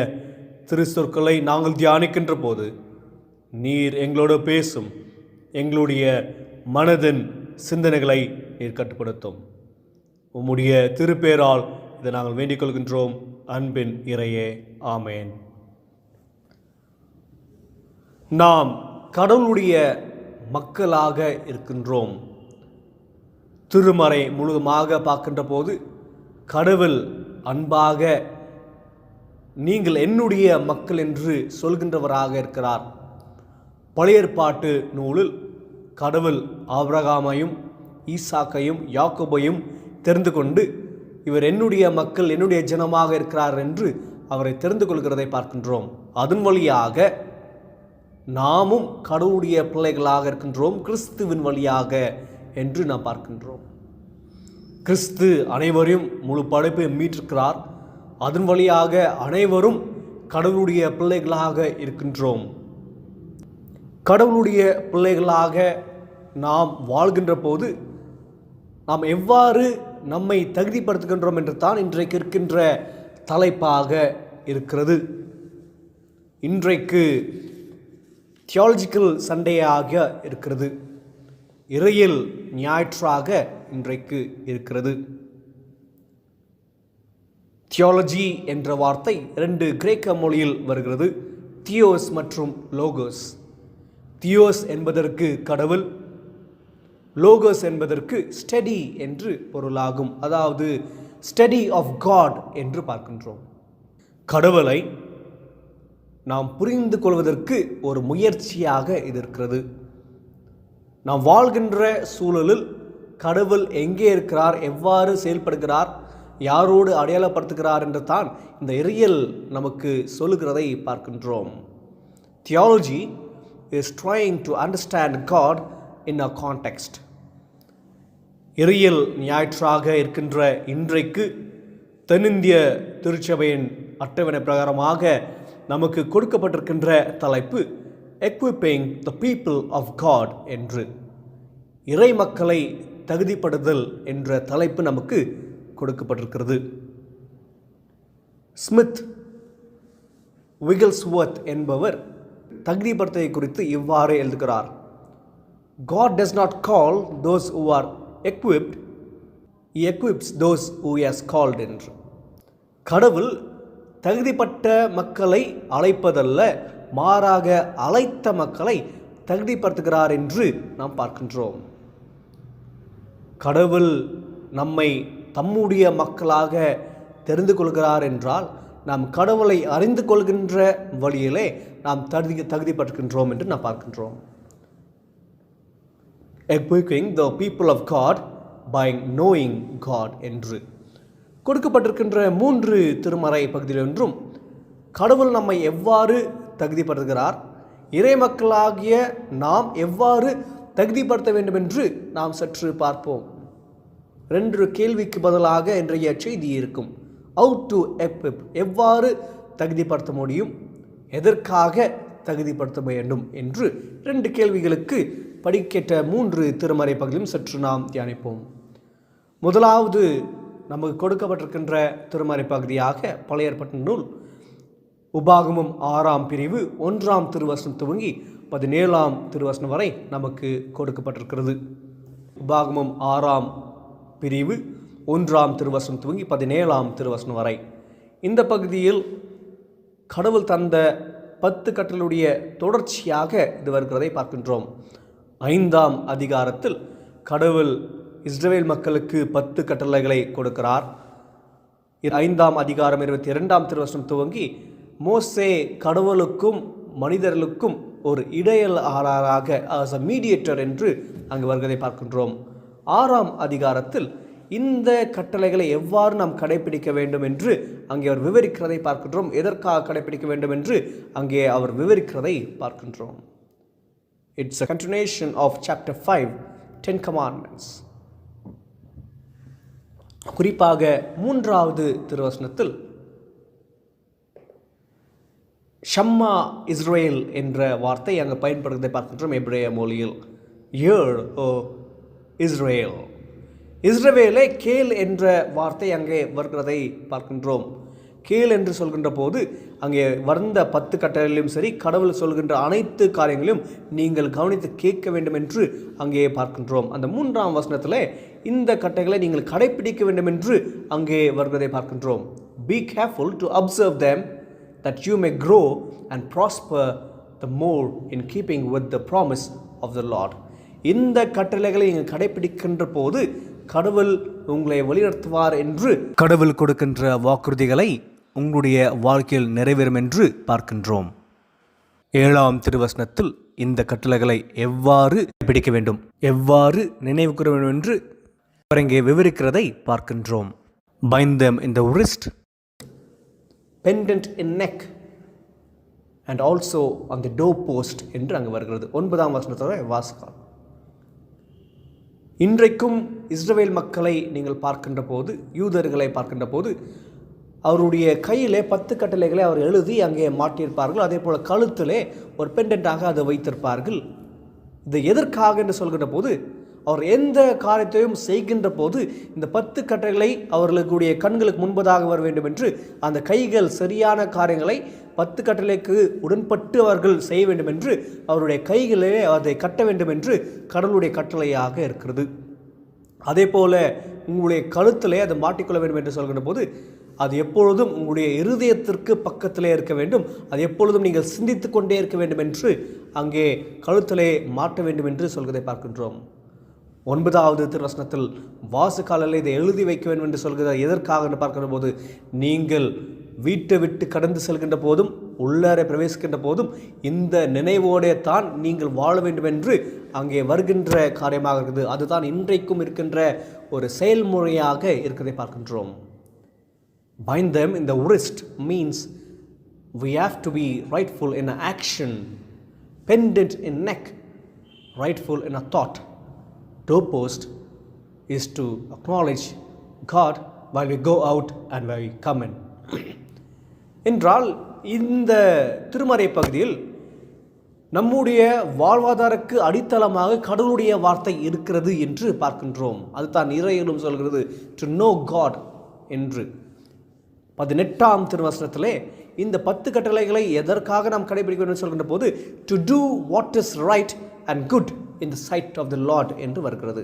திருச்சொற்களை நாங்கள் தியானிக்கின்ற போது நீர் எங்களோடு பேசும், எங்களுடைய மனதின் சிந்தனைகளை நீர் கட்டுப்படுத்தும். உம்முடைய திருப்பேரால் இதை நாங்கள் வேண்டிக் கொள்கின்றோம் அன்பின் இறையே, ஆமேன். நாம் கடவுளுடைய மக்களாக இருக்கின்றோம். திருமறை முழுவதுமாக பார்க்கின்ற போது கடவுள் அன்பாக நீங்கள் என்னுடைய மக்கள் என்று சொல்கின்றவராக இருக்கிறார். பழைய ஏற்பாட்டு நூலில் கடவுள் ஆபிரகாமையும் ஈசாக்கையும் யாக்கோபையும் தெரிந்து கொண்டு இவர் என்னுடைய மக்கள், என்னுடைய ஜனமாக இருக்கிறார் என்று அவரை தெரிந்து கொள்கிறதை பார்க்கின்றோம். அதன் வழியாக நாமும் கடவுளுடைய பிள்ளைகளாக இருக்கின்றோம், கிறிஸ்துவின் வழியாக என்று நாம் பார்க்கின்றோம். கிறிஸ்து அனைவரையும் முழு படைப்பை மீட்டிருக்கிறார். அதன் வழியாக அனைவரும் கடவுளுடைய பிள்ளைகளாக இருக்கின்றோம். கடவுளுடைய பிள்ளைகளாக நாம் வாழ்கின்ற போது நாம் எவ்வாறு நம்மை தகுதிப்படுத்துகின்றோம் என்று தான் இன்றைக்கு இருக்கின்ற தலைப்பாக இருக்கிறது. இன்றைக்கு தியாலஜிக்கல் சண்டேயாக இருக்கிறது, இறையியல் ஞாயிற்றாக இன்றைக்கு இருக்கிறது. தியாலஜி என்ற வார்த்தை 2 கிரேக்க மொழியில் வருகிறது, தியோஸ் மற்றும் லோகோஸ். தியோஸ் என்பதற்கு கடவுள், லோகோஸ் என்பதற்கு ஸ்டடி என்று பொருளாகும். அதாவது ஸ்டடி ஆஃப் காட் என்று பார்க்கின்றோம். கடவுளை நாம் புரிந்து கொள்வதற்கு ஒரு முயற்சியாக இது இருக்கிறது. நாம் வாழ்கின்ற சூழலில் கடவுள் எங்கே இருக்கிறார், எவ்வாறு செயல்படுகிறார், யாரோடு அடையாளப்படுத்துகிறார் என்று தான் இந்த இறையியல் நமக்கு சொல்லுகிறதை பார்க்கின்றோம். Theology is trying to understand God in a context. இறையியல் ஞாயிற்றாக இருக்கின்ற இன்றைக்கு தென்னிந்திய திருச்சபையின் அட்டவணை பிரகாரமாக நமக்கு கொடுக்கப்பட்டிருக்கின்ற தலைப்பு equipping the people of God என்று, இறை மக்களை தகுதிப்படுதல் என்ற தலைப்பு நமக்கு கொடுக்கப்பட்டிருக்கிறது. ஸ்மித் விகில்ஸ்வொர்த் என்பவர் தகுதிப்படுத்துவதை குறித்து இவ்வாறு எழுதுகிறார். God does not call those who are equipped, he equips those who he has called என்று. கடவுள் தகுதிப்பட்ட மக்களை அழைப்பதல்ல, மாறாக அழைத்த மக்களை தகுதிப்படுத்துகிறார் என்று நாம் பார்க்கின்றோம். கடவுள் நம்மை தம்முடைய மக்களாக தெரிந்து கொள்கிறார் என்றால் நாம் கடவுளை அறிந்து கொள்கின்ற வழியிலே நாம் தகுதிப்பட்டிருக்கின்றோம் என்று நாம் பார்க்கின்றோம். Equipping the people of God by knowing God என்று கொடுக்கப்பட்டிருக்கின்ற 3 திருமறை பகுதியில் ஒன்றும் கடவுள் நம்மை எவ்வாறு தகுதிப்படுத்துகிறார், இறை மக்களாகிய நாம் எவ்வாறு தகுதிப்படுத்த வேண்டும் என்று நாம் சற்று பார்ப்போம். 2 கேள்விக்கு பதிலாக இன்றைய செய்தி இருக்கும். How to equip, எவ்வாறு தகுதிப்படுத்த முடியும், எதற்காக தகுதிப்படுத்த வேண்டும் என்று 2 கேள்விகளுக்கு படிக்கேற்ற 3 திருமறை பகுதியும் சற்று நாம் தியானிப்போம். முதலாவது நமக்கு கொடுக்கப்பட்டிருக்கின்ற திருமறை பகுதியாக பழைய ஏற்பாட்டு நூல் உபாகமம் 6ஆம் பிரிவு 1ஆம் திருவசனம் துவங்கி 17ஆம் திருவசனம் வரை நமக்கு கொடுக்கப்பட்டிருக்கிறது. உபாகமம் 6ஆம் பிரிவு 1ஆம் திருவசனம் துவங்கி 17ஆம் திருவசனம் வரை. இந்த பகுதியில் கடவுள் தந்த 10 கட்டளையுடைய தொடர்ச்சியாக இது வருகிறதை பார்க்கின்றோம். 5ஆம் அதிகாரத்தில் கடவுள் இஸ்ரவேல் மக்களுக்கு 10 கட்டளைகளை கொடுக்கிறார். 5ஆம் அதிகாரம் 22ஆம் திருவசனம் துவங்கி மோசே கடவுளுக்கும் மனிதர்களுக்கும் ஒரு இடையலாளராக as a mediator என்று அங்கு வருவதை பார்க்கின்றோம். 6ஆம் அதிகாரத்தில் இந்த கட்டளைகளை எவ்வாறு நாம் கடைபிடிக்க வேண்டும் என்று அங்கே அவர் விவரிக்கிறதை பார்க்கின்றோம். எதற்காக கடைபிடிக்க வேண்டும் என்று அங்கே அவர் விவரிக்கிறதை பார்க்கின்றோம். It's a continuation of chapter 5, 10 commandments. குறிப்பாக 3வது திருவசனத்தில் ஷம்மா இஸ்ரேல் என்ற வார்த்தை அங்கு பயன்படுத்துவதை பார்க்கின்றோம். எபிரேய மொழியில் ஏர் ஓ இஸ்ரேல், இஸ்ரவேலை கேள் என்ற வார்த்தை அங்கே வருகிறதை பார்க்கின்றோம். கேள் என்று சொல்கின்ற போது அங்கே வந்த 10 கட்டளையிலும் சரி, கடவுள் சொல்கின்ற அனைத்து காரியங்களையும் நீங்கள் கவனித்து கேட்க வேண்டும் என்று அங்கே பார்க்கின்றோம். அந்த 3ஆம் வசனத்தில் இந்த கட்டளைகளை நீங்கள் கடைப்பிடிக்க வேண்டும் என்று அங்கே வருவதை பார்க்கின்றோம். Be careful to observe them that you may grow and prosper the more in keeping with the promise of the Lord. இந்த கட்டளைகளை நீங்கள் கடைப்பிடிக்கின்ற போது கடவுள் உங்களை வழிநடத்துவார் என்று கடவுள் கொடுக்கின்ற வாக்குறுதிகளை உங்களுடைய வாழ்க்கையில் நிறைவேறும் என்று பார்க்கின்றோம். 7ஆம் திருவசனத்தில் இந்த கட்டளைகளை எவ்வாறு பிடிக்க வேண்டும், எவ்வாறு நினைவு கூற வேண்டும் என்று இங்கே விவரிக்கிறதை பார்க்கின்றோம். Bind them in the wrist, pendant in neck and also on the doorpost என்று அங்கு வருகிறது. 9ஆம் வசனத்தோட வாசிக்கலாம். இன்றைக்கும் இஸ்ரவேல் மக்களை நீங்கள் பார்க்கின்ற போது, யூதர்களை பார்க்கின்ற போது அவருடைய கையிலே 10 கட்டளைகளை அவர் எழுதி அங்கே மாட்டியிருப்பார்கள். அதே போல் கழுத்திலே ஒரு பெண்டண்டாக அதை வைத்திருப்பார்கள். இது எதற்காக என்று சொல்கின்ற போது, அவர் எந்த காரியத்தையும் செய்கின்ற போது இந்த 10 கட்டளைகளை அவர்களுடைய கண்களுக்கு முன்பதாக வர வேண்டும் என்று, அந்த கைகள் சரியான காரியங்களை 10 கட்டளைக்கு உடன்பட்டு அவர்கள் செய்ய வேண்டும் என்று, அவருடைய கைகளே அதை கட்ட வேண்டும் என்று கடவுளுடைய கட்டளையாக இருக்கிறது. அதே போல உங்களுடைய கழுத்திலே அதை மாட்டிக்கொள்ள வேண்டும் என்று சொல்கின்ற போது அது எப்பொழுதும் உங்களுடைய இருதயத்திற்கு பக்கத்திலே இருக்க வேண்டும். அது எப்பொழுதும் நீங்கள் சிந்தித்து கொண்டே இருக்க வேண்டும் என்று அங்கே கழுத்திலே மாட்ட வேண்டும் என்று சொல்வதை பார்க்கின்றோம். 9வது திருவசனத்தில் வாசகாலில் இதை எழுதி வைக்க வேண்டும் என்று சொல்கிறார். எதற்காக என்று பார்க்கிற போது, நீங்கள் வீட்டை விட்டு கடந்து செல்கின்ற போதும் உள்ளார பிரவேசிக்கின்ற போதும் இந்த நினைவோடே தான் நீங்கள் வாழ வேண்டும் என்று அங்கே வருகின்ற காரியமாக இருக்குது. அதுதான் இன்றைக்கும் இருக்கின்ற ஒரு செயல்முறையாக இருக்கிறதை பார்க்கின்றோம். Bind them in the wrist means we have to be rightful in action, pendant in neck, rightful in a thought. Doorpost is to acknowledge God while we go out and while we come in. என்றால் இந்த திருமறை பகுதியில் நம்முடைய வாழ்வாதாரக்கு அடித்தளமாக கடவுளுடைய வார்த்தை இருக்கிறது என்று பார்க்கின்றோம். அதுதான் இறையிலும் சொல்கிறது, டு நோ காட் என்று. 18ஆம் திருவசனத்திலே இந்த 10 கட்டளைகளை எதற்காக நாம் கடைபிடிக்க வேண்டும் சொல்கின்ற போது, to do what is right and good in the sight of the Lord என்று வருகிறது.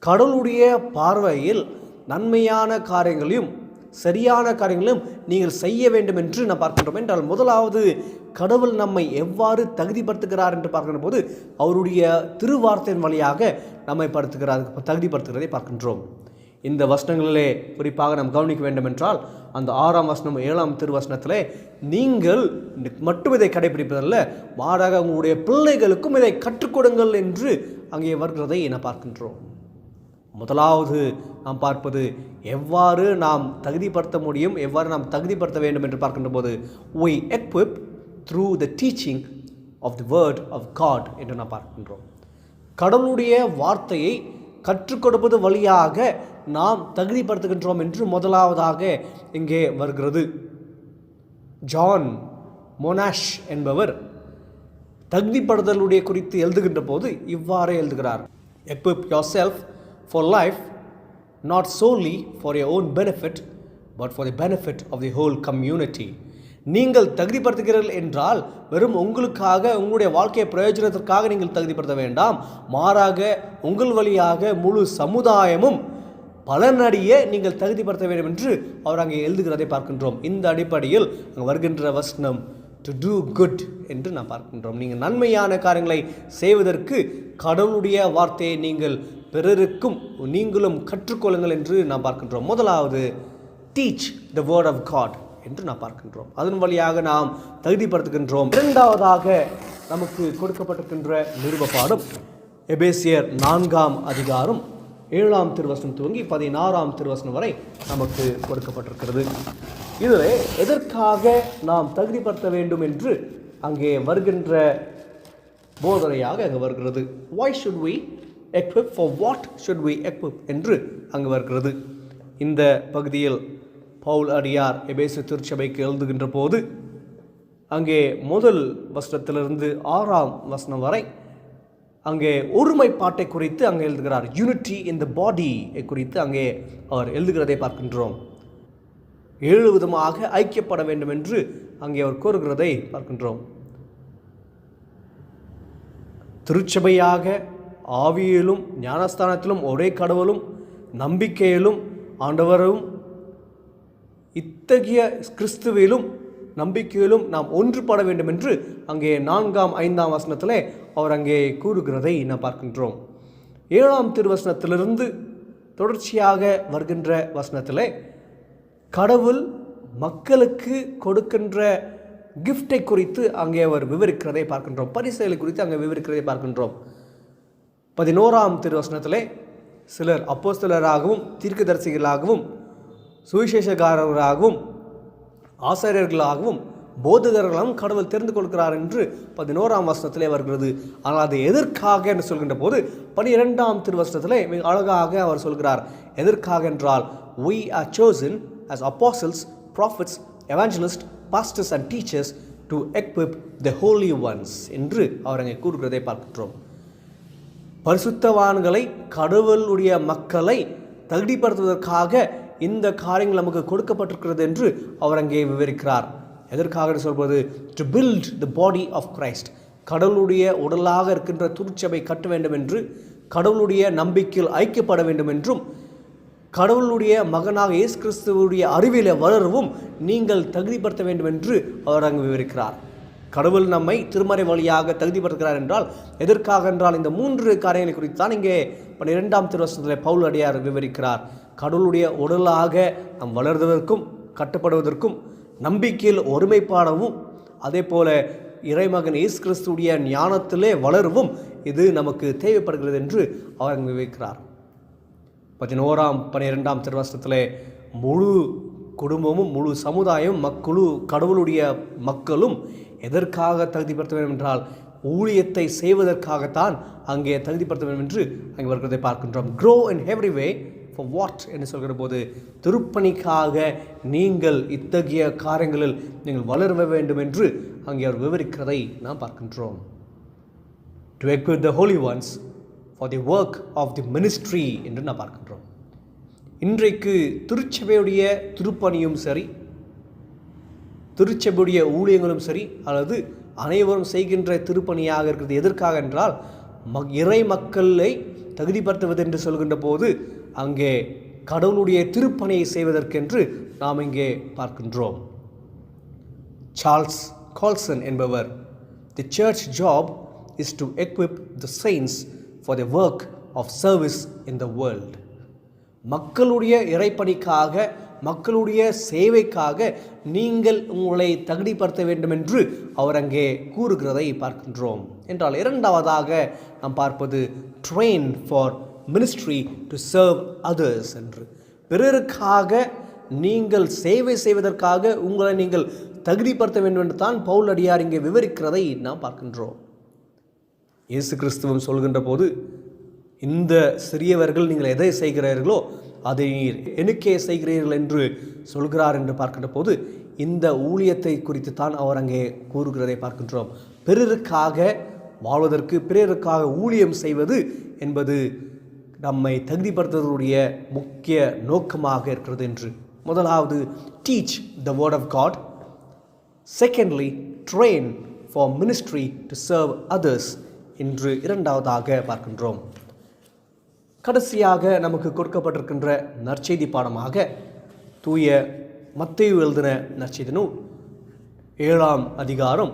கடவுளுடைய பார்வையில் நன்மையான காரியங்களையும் சரியான காரியங்களையும் நீங்கள் செய்ய வேண்டும் என்று நாம் பார்க்கின்றோம். என்றால் முதலாவது கடவுள் நம்மை எவ்வாறு தகுதிப்படுத்துகிறார் என்று பார்க்கின்ற போது, அவருடைய திருவார்த்தையின் வழியாக நம்மை தகுதிப்படுத்துகிறதை பார்க்கின்றோம். இந்த வசனங்களிலே குறிப்பாக நாம் கவனிக்க வேண்டும் என்றால், அந்த 6ஆம் வசனம் 7ஆம் திருவசனத்திலே நீங்கள் மட்டும் இதை கடைபிடிப்பதல்ல, மாறாக உங்களுடைய பிள்ளைகளுக்கும் இதை கற்றுக்கொடுங்கள் என்று அங்கே வருகிறதை நாம் பார்க்கின்றோம். முதலாவது நாம் பார்ப்பது எவ்வாறு நாம் தகுதிப்படுத்த முடியும், எவ்வாறு நாம் தகுதிப்படுத்த வேண்டும் என்று பார்க்கின்ற போது, we equip through the teaching of the word of God என்று நாம் பார்க்கின்றோம். கடவுளுடைய வார்த்தையை கற்றுக் கொடுப்பது வழியாக நாம் தகுதிப்படுத்துகின்றோம் என்று முதலாவதாக இங்கே வருகிறது. ஜான் மோனாஷ் என்பவர் தகுதிப்படுதலுடைய குறித்து எழுதுகின்ற போது இவ்வாறு எழுதுகிறார், equip yourself for life, not solely for your own benefit, but for the benefit of the whole community. நீங்கள் தகுதிப்படுத்துகிறீர்கள் என்றால் வெறும் உங்களுக்காக, உங்களுடைய வாழ்க்கை பிரயோஜனத்திற்காக நீங்கள் தகுதிப்படுத்த வேண்டாம். மாறாக உங்கள் வழியாக முழு சமுதாயமும் பலனடைய நீங்கள் தகுதிப்படுத்த வேண்டும் என்று அவர் அங்கே எழுதுகிறதை பார்க்கின்றோம். இந்த அடிப்படையில் அங்கே வருகின்ற வசனம் டு டூ குட் என்று நாம் பார்க்கின்றோம். நீங்கள் நன்மையான காரியங்களை செய்வதற்கு கடவுளுடைய வார்த்தையை நீங்கள் பிறருக்கும் நீங்களும் கற்றுக்கொள்ளுங்கள் என்று நாம் பார்க்கின்றோம். முதலாவது teach the word of God என்று நாம் பார்க்கின்றோம். அதன் வழியாக நாம் தகுதிப்படுத்துகின்றோம். இரண்டாவதாக நமக்கு கொடுக்கப்பட்டிருக்கின்ற நிருப பாடம் எபேசியர் 4ஆம் அதிகாரம் 7ஆம் திருவசனம் துவங்கி 16ஆம் திருவசனம் வரை நமக்கு கொடுக்கப்பட்டிருக்கிறது. இதில் எதற்காக நாம் தகுதிப்படுத்த வேண்டும் என்று அங்கே வருகின்ற போதனையாக அங்கே வருகிறது. why should we equip, for what should we equip என்று அங்கு வருகிறது. இந்த பகுதியில் பவுல் அடியார் எபேசு திருச்சபைக்கு எழுதுகின்ற போது அங்கே முதல் வசனத்திலிருந்து 6ஆம் வசனம் வரை அங்கே ஒருமைப்பாட்டை குறித்து அங்கே எழுதுகிறார். யூனிட்டி இன் த பாடி குறித்து அங்கே அவர் எழுதுகிறதை பார்க்கின்றோம். 7 விதமாக ஐக்கியப்பட வேண்டும் என்று அங்கே அவர் கூறுகிறதை பார்க்கின்றோம். திருச்சபையாக ஆவியிலும் ஞானஸ்தானத்திலும் ஒரே கடவுளும் நம்பிக்கையிலும் ஆண்டவரும் இத்தகைய கிறிஸ்துவிலும் நம்பிக்கையிலும் நாம் ஒன்றுபட வேண்டும் என்று அங்கே 4ஆம் 5ஆம் வசனத்திலே அவர் அங்கே கூறுகிறதை நாம் பார்க்கின்றோம். 7ஆம் திருவசனத்திலிருந்து தொடர்ச்சியாக வருகின்ற வசனத்திலே கடவுள் மக்களுக்கு கொடுக்கின்ற கிஃப்டை குறித்து அங்கே அவர் விவரிக்கிறதை பார்க்கின்றோம். பரிசுகளை குறித்து அங்கே விவரிக்கிறதை பார்க்கின்றோம். 11ஆம் திருவசனத்திலே சிலர் அப்போஸ்தலராகவும் தீர்க்கதரிசிகளாகவும் சுவிசேஷகாரர்களாகவும் ஆசிரியர்களாகவும் போதகர்களாகவும் கடவுள் தெரிந்து கொள்கிறார் என்று 11ஆம் வசனத்திலே வருகிறது. ஆனால் அது எதற்காக என்று சொல்கின்ற போது 12ஆம் திருவசனத்திலே மிக அழகாக அவர் சொல்கிறார். எதற்காக என்றால், we are chosen as apostles, prophets, evangelists, pastors and teachers to equip the holy ones என்று அவர் அங்கே கூறுகிறதை பார்க்கின்றோம். பரிசுத்தவான்களை, கடவுளுடைய மக்களை தகுதிப்படுத்துவதற்காக இந்த காரியங்கள் நமக்கு கொடுக்கப்பட்டிருக்கிறது என்று அவர் அங்கே விவரிக்கிறார். எதற்காக சொல்வது, to build the body of Christ, கடவுளுடைய உடலாக இருக்கின்ற திருச்சபை கட்ட வேண்டும் என்று, கடவுளுடைய நம்பிக்கையில் ஐக்கியப்பட வேண்டும் என்றும், கடவுளுடைய மகனாக இயேசு கிறிஸ்துவுடைய அறிவிலே வளரவும் நீங்கள் தகுதிப்படுத்த வேண்டும் என்று அவர் அங்கு விவரிக்கிறார். கடவுள் நம்மை திருமறை வழியாக தகுதிப்படுத்துகிறார் என்றால் எதற்காக என்றால் இந்த 3 காரியங்களை குறித்து தான் இங்கே 12ஆம் திருவசனத்தில் பவுல் அடியார் விவரிக்கிறார். கடவுளுடைய உடலாக நாம் வளர்வதற்கும் கட்டுப்படுவதற்கும் நம்பிக்கையில் ஒருமைப்பாடவும் அதே போல இறைமகன் இயேசு கிறிஸ்துடைய ஞானத்திலே வளரவும் இது நமக்கு தேவைப்படுகிறது என்று அவர் அங்கு விவரிக்கிறார். 11ஆம் 12ஆம் திருவசனத்திலே முழு குடும்பமும் முழு சமுதாயம் மக்களும் கடவுளுடைய மக்களும் எதற்காக தகுதிப்படுத்த வேண்டும் என்றால் ஊழியத்தை செய்வதற்காகத்தான் அங்கே தகுதிப்படுத்த வேண்டும் என்று அங்கே வருகிறதை பார்க்கின்றோம். Grow in every way for what என்று சொல்கிற போது திருப்பணிக்காக நீங்கள் இத்தகைய காரியங்களில் நீங்கள் வளர வேண்டும் என்று அங்கே அவர் விவரிக்கிறதை நாம் பார்க்கின்றோம். To equip the holy ones for the work of the ministry என்று நாம் பார்க்கின்றோம். இன்றைக்கு திருச்சபையுடைய திருப்பணியும் சரி, திருச்சபையுடைய ஊழியங்களும் சரி, அல்லது அனைவரும் செய்கின்ற திருப்பணியாக இருக்கிறது எதற்காக என்றால் இறை மக்களை தகுதிப்படுத்துவது என்று சொல்கின்ற போது அங்கே கடவுளுடைய திருப்பணியை செய்வதற்கென்று நாம் இங்கே பார்க்கின்றோம். சார்ல்ஸ் கால்சன் என்பவர், the church job is to equip the saints for the work of service in the world. மக்களுடைய இறைப்பணிக்காக மக்களுடைய சேவைக்காக நீங்கள் உங்களை தகுதிப்படுத்த வேண்டும் என்று அவர் அங்கே கூறுகிறதை பார்க்கின்றோம். என்றால் இரண்டாவதாக நாம் பார்ப்பது train for ministry to serve others என்று. பிறருக்காக நீங்கள் சேவை செய்வதற்காக உங்களை நீங்கள் தகுதிப்படுத்த வேண்டும் என்று தான் பவுல் அடியார் இங்கே விவரிக்கிறதை நாம் பார்க்கின்றோம். இயேசு கிறிஸ்துவும் சொல்கின்ற போது இந்த சிறியவர்கள் நீங்கள் எதை செய்கிறீர்களோ அதை எனக்கே செய்கிறீர்கள் என்று சொல்கிறார் என்று பார்க்கின்ற போது இந்த ஊழியத்தை குறித்து தான் அவர் அங்கே கூறுகிறதை பார்க்கின்றோம். பிறருக்காக வாழ்வதற்கு பிறருக்காக ஊழியம் செய்வது என்பது நம்மை தகுதிப்படுத்துவதுடைய முக்கிய நோக்கமாக இருக்கிறது என்று. முதலாவது teach the word of God, secondly train for ministry to serve others என்று இரண்டாவதாக பார்க்கின்றோம். கடைசியாக நமக்கு கொடுக்கப்பட்டிருக்கின்ற நற்செய்தி பாடமாக தூய மத்தேயு எழுதின நற்செய்தி நூல் 7ஆம் அதிகாரம்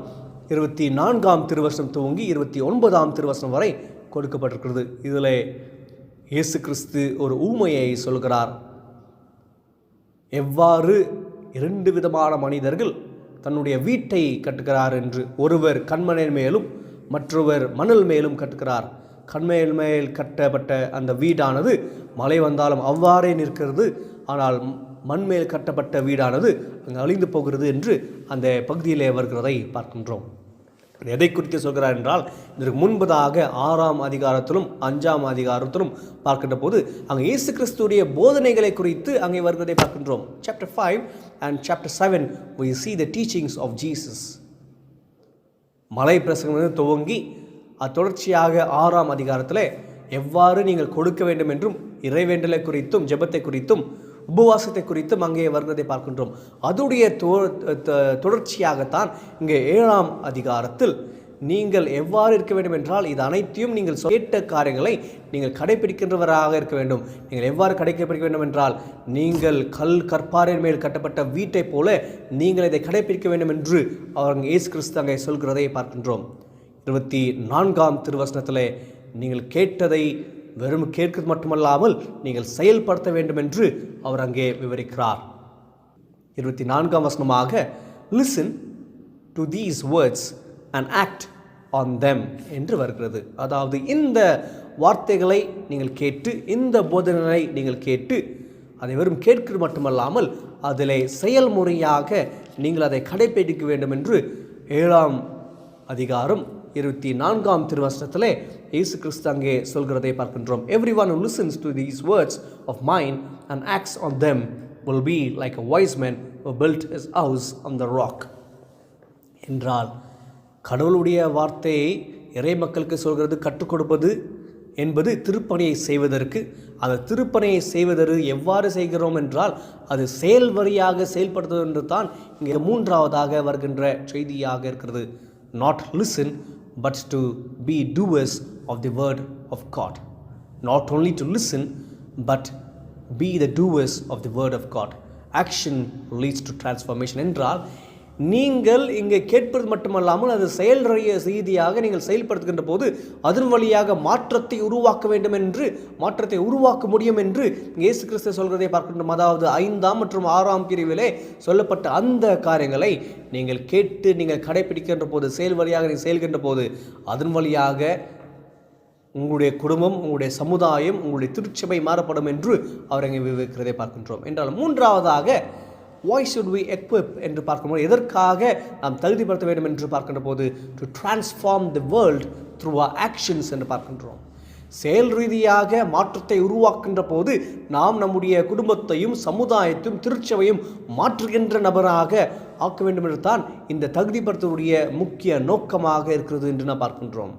24ஆம் திருவசனம் துவங்கி 29ஆம் திருவசனம் வரை கொடுக்கப்பட்டிருக்கிறது. இதில் இயேசு கிறிஸ்து ஒரு ஊமையை சொல்கிறார். எவ்வாறு 2 விதமான மனிதர்கள் தன்னுடைய வீட்டை கட்டுகிறார் என்று. ஒருவர் கண்மணல் மேலும் மற்றொருவர் மணல் மேலும் கட்டுகிறார். கண்மேல் மேல் கட்டப்பட்ட அந்த வீடானது மழை வந்தாலும் அவ்வாறே நிற்கிறது, ஆனால் மண்மேல் கட்டப்பட்ட வீடானது அங்கே அழிந்து போகிறது என்று அந்த பகுதியிலே வருகிறதை பார்க்கின்றோம். எதை குறித்து சொல்கிறார் என்றால் இதற்கு முன்பதாக 6ஆம் அதிகாரத்திலும் 5ஆம் அதிகாரத்திலும் பார்க்கின்ற போது அங்கே இயேசு கிறிஸ்துடைய போதனைகளை குறித்து அங்கே வருவதை பார்க்கின்றோம். Chapter 5 and Chapter 7 we see the teachings of Jesus. மலை பிரசங்கம் துவங்கி தொடர்ச்சியாக 6ஆம் அதிகாரத்தில் எவ்வாறு நீங்கள் கொடுக்க வேண்டும் என்றும் இறைவேண்டலை குறித்தும் ஜெபத்தை குறித்தும் உபவாசத்தை குறித்தும் அங்கே வருவதை பார்க்கின்றோம். அதுடைய தொடர்ச்சியாகத்தான் இங்கே 7ஆம் அதிகாரத்தில் நீங்கள் எவ்வாறு இருக்க வேண்டும் என்றால் இது அனைத்தையும் நீங்கள் கேட்ட காரியங்களை நீங்கள் கடைபிடிக்கின்றவராக இருக்க வேண்டும். நீங்கள் எவ்வாறு கடைபிடிக்க வேண்டும் என்றால் நீங்கள் கற்பாரின் மேல் கட்டப்பட்ட வீட்டை போல நீங்கள் இதை கடைபிடிக்க வேண்டும் என்று அவர் இயேசு கிறிஸ்து அங்கே சொல்கிறதை பார்க்கின்றோம். 24ஆம் திருவசனத்தில் நீங்கள் கேட்டதை வெறும் கேட்கிறது மட்டுமல்லாமல் நீங்கள் செயல்படுத்த வேண்டும் என்று அவர் அங்கே விவரிக்கிறார். 24ஆம் வசனமாக listen to these words and act on them என்று வருகிறது. அதாவது இந்த வார்த்தைகளை நீங்கள் கேட்டு இந்த போதனைகளை நீங்கள் கேட்டு அதை வெறும் கேட்கிறது மட்டுமல்லாமல் அதில் செயல்முறையாக நீங்கள் அதை கடைபிடிக்க வேண்டும் என்று 7ஆம் அதிகாரம் 24ஆம் திருவசனத்திலே இயேசு கிறிஸ்து அங்கே சொல்கிறதை பார்க்கின்றோம். Everyone who listens to these words of mine and acts on them will be like a wise man who built his house on the rock. என்றால் கடவுளுடைய வார்த்தையை இறை மக்களுக்கு சொல்கிறது கற்றுக் கொடுப்பது என்பது திருப்பணியை செய்வதற்கு. அந்த திருப்பணியை செய்வதற்கு எவ்வாறு செய்கிறோம் என்றால் அது செயல் வழியாக செயல்படுத்துவது என்று தான் இங்கே 3ஆவதாக வருகின்ற செய்தியாக இருக்கிறது. Not listen but to be doers of the word of God. Not only to listen but be the doers of the word of God. Action leads to transformation என்றால் நீங்கள் இங்கே கேட்பது மட்டுமல்லாமல் அது செயல் ரீதியாக நீங்கள் செயல்படுத்துகின்ற போது அதன் வழியாக மாற்றத்தை உருவாக்க வேண்டும் என்று, மாற்றத்தை உருவாக்க முடியும் என்று இயேசு கிறிஸ்து சொல்கிறதை பார்க்கின்றோம். அதாவது 5ஆம் மற்றும் 6ஆம் பிரிவிலே சொல்லப்பட்ட அந்த காரியங்களை நீங்கள் கேட்டு நீங்கள் கடைபிடிக்கின்ற போது, செயல் வழியாக நீங்கள் செயல்கின்ற போது அதன் வழியாக உங்களுடைய குடும்பம், உங்களுடைய சமுதாயம், உங்களுடைய திருச்சபை மாறப்படும் என்று அவர் அங்கே விவரிக்கிறதை பார்க்கின்றோம். என்றால் மூன்றாவதாக why should we equip என்று பார்க்கும்போது எதற்காக நாம் தகுதிப்படுத்த வேண்டும் என்று பார்க்கின்ற போது to transform the world through our actions என்று பார்க்கின்றோம். செயல் ரீதியாக மாற்றத்தை உருவாக்கின்ற போது நாம் நம்முடைய குடும்பத்தையும் சமுதாயத்தையும் திருச்சபையும் மாற்றுகின்ற நபராக ஆக்க வேண்டும் என்று தான் இந்த தகுதிப்படுத்தக்கூடிய முக்கிய நோக்கமாக இருக்கிறது என்று நாம் பார்க்கின்றோம்.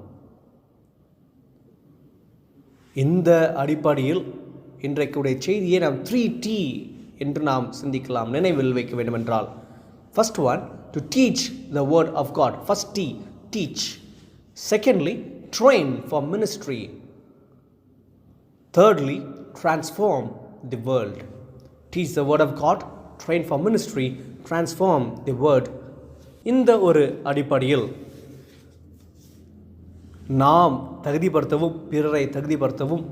இந்த அடிப்படையில் இன்றைக்குடைய செய்தியை நாம் 3T என்று நாம் சிந்திக்கலாம், நினைவில் வைக்க வேண்டும் என்றால். First one, to teach the word of God. First T, teach. Secondly, train for ministry. Thirdly, transform the world. Teach the word of God, train for ministry, transform the world. இந்த ஒரு அடிப்படையில் நாம் தகுதிப்படுத்தவும் பிறரை தகுதிப்படுத்தவும்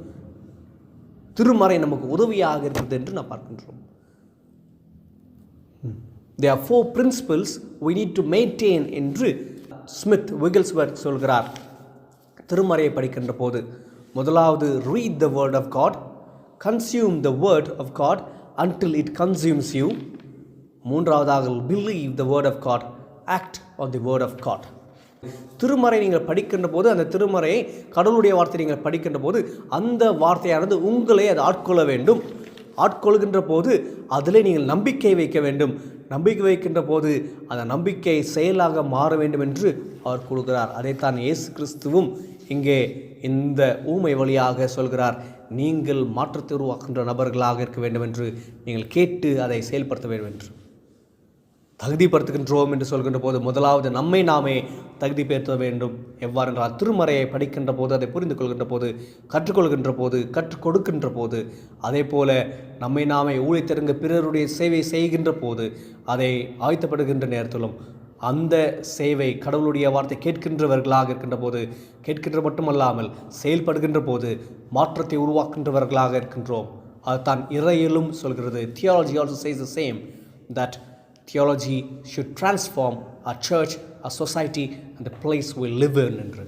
திருமறை நமக்கு உதவியாக இருக்கிறது என்று நாம் பார்க்கின்றோம். There are 4 principles we need to maintain என்று ஸ்மித் விகில்ஸ்வர்த் சொல்கிறார் திருமறையை படிக்கின்ற போது. முதலாவது, read the word of God, consume the word of God until it consumes you. மூன்றாவதாக, believe the word of God, act on the word of God. திருமறை நீங்கள் படிக்கின்ற போது, அந்த திருமறையை கடவுளுடைய வார்த்தை நீங்கள் படிக்கின்ற போது அந்த வார்த்தையானது உங்களை அது ஆட்கொள்ள வேண்டும். ஆட்கொள்கின்ற போது அதிலே நீங்கள் நம்பிக்கை வைக்க வேண்டும். நம்பிக்கை வைக்கின்ற போது அந்த நம்பிக்கை செயலாக மாற வேண்டும் என்று அவர் கூறுகிறார். அதைத்தான் இயேசு கிறிஸ்துவும் இங்கே இந்த ஊமை வழியாக சொல்கிறார். நீங்கள் மாற்றத்தை உருவாக்குகின்ற நபர்களாக இருக்க வேண்டும் என்று, நீங்கள் கேட்டு அதை செயல்படுத்த வேண்டும் என்று. தகுதிப்படுத்துகின்றோம் என்று சொல்கின்ற போது முதலாவது நம்மை நாமே தகுதிப்படுத்த வேண்டும். எவ்வாறு என்றால் திருமறையை படிக்கின்ற போது, அதை புரிந்து கொள்கின்ற போது, கற்றுக்கொள்கின்ற போது, கற்றுக் கொடுக்கின்ற போது, அதே போல நம்மை நாமே ஊழியத்திறங்க பிறருடைய சேவை செய்கின்ற போது, அதை ஆயத்தப்படுகின்ற நேரத்திலும் அந்த சேவை கடவுளுடைய வார்த்தை கேட்கின்றவர்களாக இருக்கின்ற போது, கேட்கின்ற மட்டுமல்லாமல் செயல்படுகின்ற போது மாற்றத்தை உருவாக்கின்றவர்களாக இருக்கின்றோம். அதுதான் இறையிலும் சொல்கிறது. Theology also says the same, that theology should transform our church, our society and the place we live in என்று.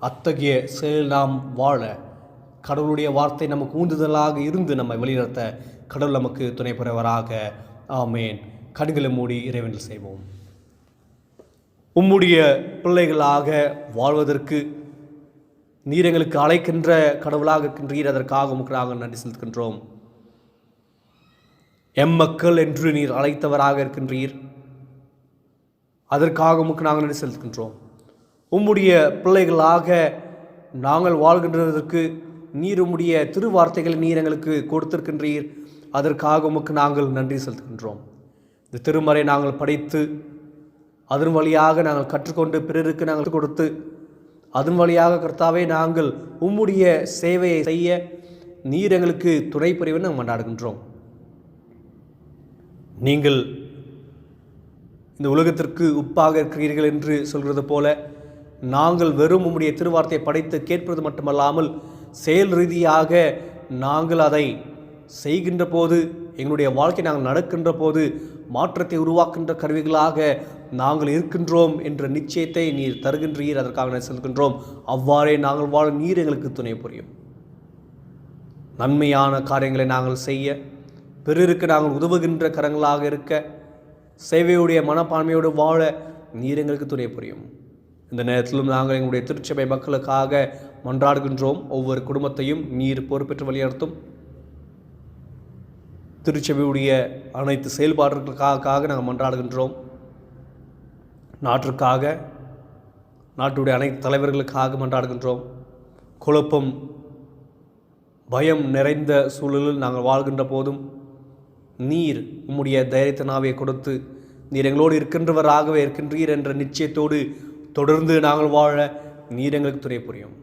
அத்தகைய செயல் நாம் வாழ கடவுளுடைய வார்த்தை நமக்கு ஊந்துதலாக இருந்து நம்மை வழிநடத்த கடவுள் நமக்கு துணை புரிவராக. ஆமேன். கண்களை மூடி இறைவனில் செய்வோம். உம்முடைய பிள்ளைகளாக வாழ்வதற்கு நீர் எங்களுக்கு அழைக்கின்ற கடவுளாக இருக்கின்றீர். அதற்காக உமக்கு நாங்கள் நன்றி செலுத்துகின்றோம். எம்மக்கள் என்று நீர் அழைத்தவராக இருக்கின்றீர். அதற்காக உமக்கு நாங்கள் நன்றி செலுத்துகின்றோம். உம்முடைய பிள்ளைகளாக நாங்கள் வாழ்கின்றதற்கு நீர் உம்முடைய திருவார்த்தைகளை நீர் எங்களுக்கு கொடுத்திருக்கின்றீர். அதற்காக உமக்கு நாங்கள் நன்றி செலுத்துகின்றோம். இந்த திருமறை நாங்கள் படித்து அதன் வழியாக நாங்கள் கற்றுக்கொண்டு பிறருக்கு நாங்கள் கொடுத்து அதன் வழியாக கர்த்தாவே நாங்கள் உம்முடைய சேவையை செய்ய நீர் எங்களுக்கு துணை புரிவன்னு நாங்கள் கொண்டாடுகின்றோம். நீங்கள் இந்த உலகத்திற்கு உப்பாக இருக்கிறீர்கள் என்று சொல்கிறது போல நாங்கள் வெறும் உம்முடைய திருவார்த்தையை படித்து கேட்பது மட்டுமல்லாமல் செயல் ரீதியாக நாங்கள் அதை செய்கின்ற போது, எங்களுடைய வாழ்க்கை நாங்கள் நடக்கின்ற போது மாற்றத்தை உருவாக்கின்ற கருவிகளாக நாங்கள் இருக்கின்றோம் என்ற நிச்சயத்தை நீர் தருகின்றீர். அதற்காக நான் செல்கின்றோம். அவ்வாறே நாங்கள் வாழ நீர் எங்களுக்கு துணை புரியும். நன்மையான காரியங்களை நாங்கள் செய்ய, பிறருக்கு நாங்கள் உதவுகின்ற கரங்களாக இருக்க, சேவையுடைய மனப்பான்மையோடு வாழ நீர் எங்களுக்கு துணை புரியும். இந்த நேரத்திலும் நாங்கள் எங்களுடைய திருச்சபை மக்களுக்காக மன்றாடுகின்றோம். ஒவ்வொரு குடும்பத்தையும் நீர் பொறுப்பேற்று வழிநடத்தும். திருச்சபையுடைய அனைத்து செயல்பாடுகளுக்காக நாங்கள் மன்றாடுகின்றோம். நாட்டிற்காக, நாட்டுடைய அனைத்து தலைவர்களுக்காக மன்றாடுகின்றோம். குழப்பம், பயம் நிறைந்த சூழலில் நாங்கள் வாழ்கின்ற போதும் நீர் உம்முடைய தைரியத்தினாவே கொடுத்து நீர் எங்களோடு இருக்கின்றவராகவே இருக்கின்றீர் என்ற நிச்சயத்தோடு தொடர்ந்து நாங்கள் வாழ நீர் எங்களுக்கு துணை புரியும்.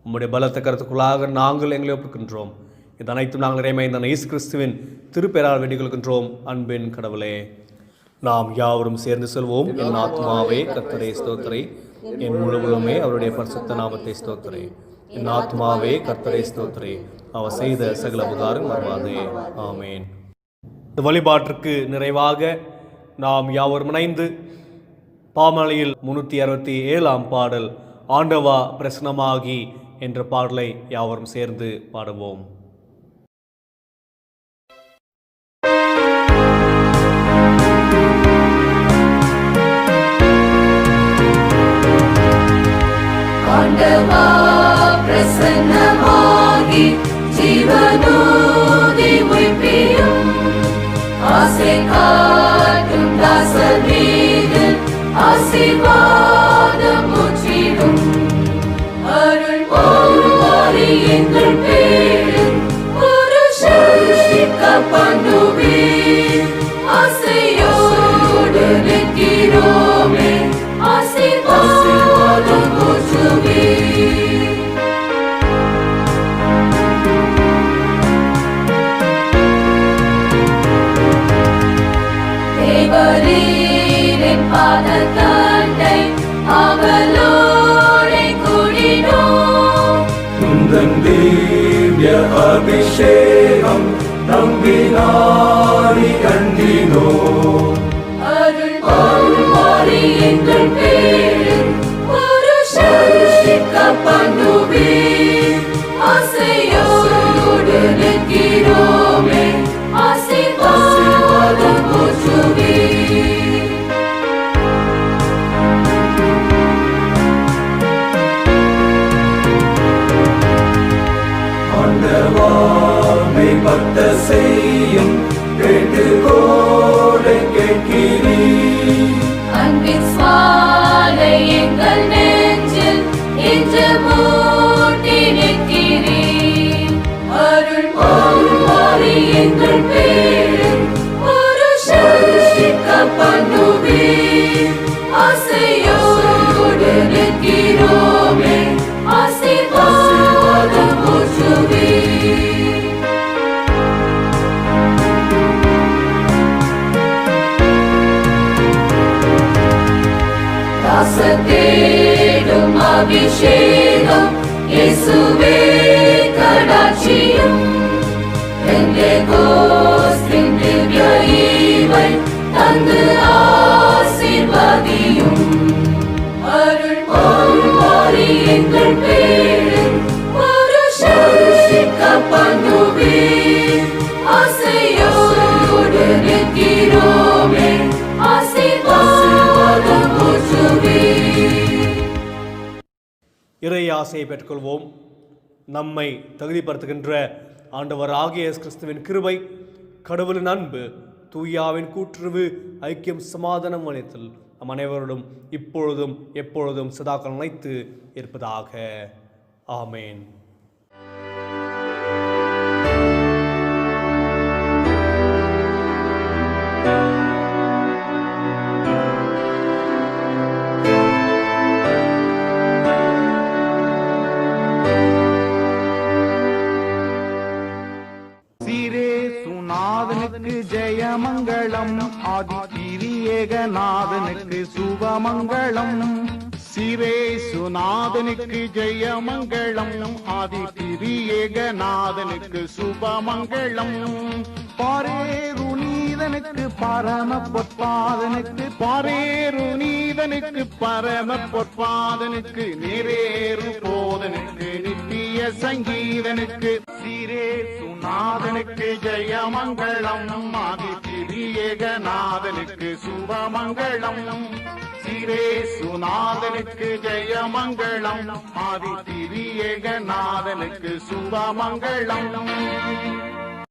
உம்முடைய பலத்த கருத்துக்குள்ளாக நாங்கள் எங்களை ஒப்புக்கின்றோம். இது அனைத்தும் நாங்கள் இறைமைந்த இயேசு கிறிஸ்துவின் திருப்பெயரால் வேண்டிக் கொள்கின்றோம். அன்பின் கடவுளே, நாம் யாவரும் சேர்ந்து செல்வோம். என் ஆத்மாவே கர்த்தரை ஸ்தோத்திரை, என் முழுவதுமே அவருடைய பரிசுத்த நாமத்தை ஸ்தோத்திரை. என் ஆத்மாவே கர்த்தரை ஸ்தோத்திரை, அவர் செய்த சகல உபகாரம் மறவாதே. ஆமேன். இந்த வழிபாட்டிற்கு நிறைவாக நாம் யாவரும் இணைந்து பாமாலையில் 367 பாடல் ஆண்டவா பிரசனமாகி என்ற பாடலை யாவரும் சேர்ந்து பாடுவோம். ஆண்டவா பிரசன்னமாகி ஜீவனோதி உயிர்ப்பியும் ஆசை காட்டும் தாசர் மீது ஆசீர்வாதம் ஊற்றிடும். அருள் மாறி எங்கள் பேரில் ஒரு சருஷிக்க பண்ணுவீர். ஆசையோடு நிற்கிறோமே, ஆசீர்வாதம் ஊற்றுவீர். தேவரீரின் பாதத்தண்டை அவளோடே கூடினோம். உந்தன் திவ்ய அபிஷேகம் நம்பினாரி கண்டினோம். அருள் மாறி எங்கள் பேரில் ஒரு சருஷிக்க பண்ணுவீர். ஆசையோடு நிற்கிறோமே, ஆசீர்வாதம் ஊற்றுவீர். ஆண்டவாமை பக்த செய்யும் வேண்டுகோளை கேட்கிறீர். அன்பின் சுவாலை எங்கள் நெஞ்சில் இன்று மூட்டி நிற்கிறீர். அருள் மாறி எங்கள் பேரில் ஒரு சருஷிக்க பண்ணுவீர். ஆசையோடு நிற்கிறோமே, ஆசீர்வாதம் ஊற்றுவீர். தேடும் அபிஷேகம் இயேசுவே கடாட்சியும். பெந்தேகோஸ்தின் திவ்ய ஈவை தந்து ஆசீர்வதியும். அருள் மாறி எங்கள் பேரில் ஒரு சருஷிக்க பண்ணுவீர். ஆசையோடு நிற்கிறோமே, ஆசீர்வாதம் ஊற்றுவீர். இறை ஆசையை பெற்றுக்கொள்வோம். நம்மை தகுதிப்படுத்துகின்ற ஆண்டவராகிய இயேசு கிறிஸ்துவின் கிருபை, கடவுளின் அன்பு, தூயாவின் கூட்டுறவு, ஐக்கியம், சமாதானம் அளித்தல் நம் அனைவரோடும் இப்பொழுதும் எப்பொழுதும் சதாக்கள் நிலைத்து இருப்பதாக. ஆமேன். சுநாதனுக்கு ஜெயமங்களம், ஆதி திரியேகநாதனுக்கு சுபமங்களம். சிரே சுநாதனுக்கு ஜெயமங்களம், ஆதி திரியேகநாதனுக்கு சுபமங்களம். பாரேருநீதனுக்கு பரம பொற்பாதனுக்கு, பாரேருநீதனுக்கு பரம பொற்பாதனுக்கு, நேரேறு போதனுக்கு நித்திய சங்கீதனுக்கு. சிரே சுநாதனுக்கு ஜெயமங்களம், ஆதி திரியேகநாதனுக்கு சுபமங்களம். சிரே சுநாதனுக்கு ஜெயமங்களம், ஆதி திரியேகநாதனுக்கு சுபமங்களம்.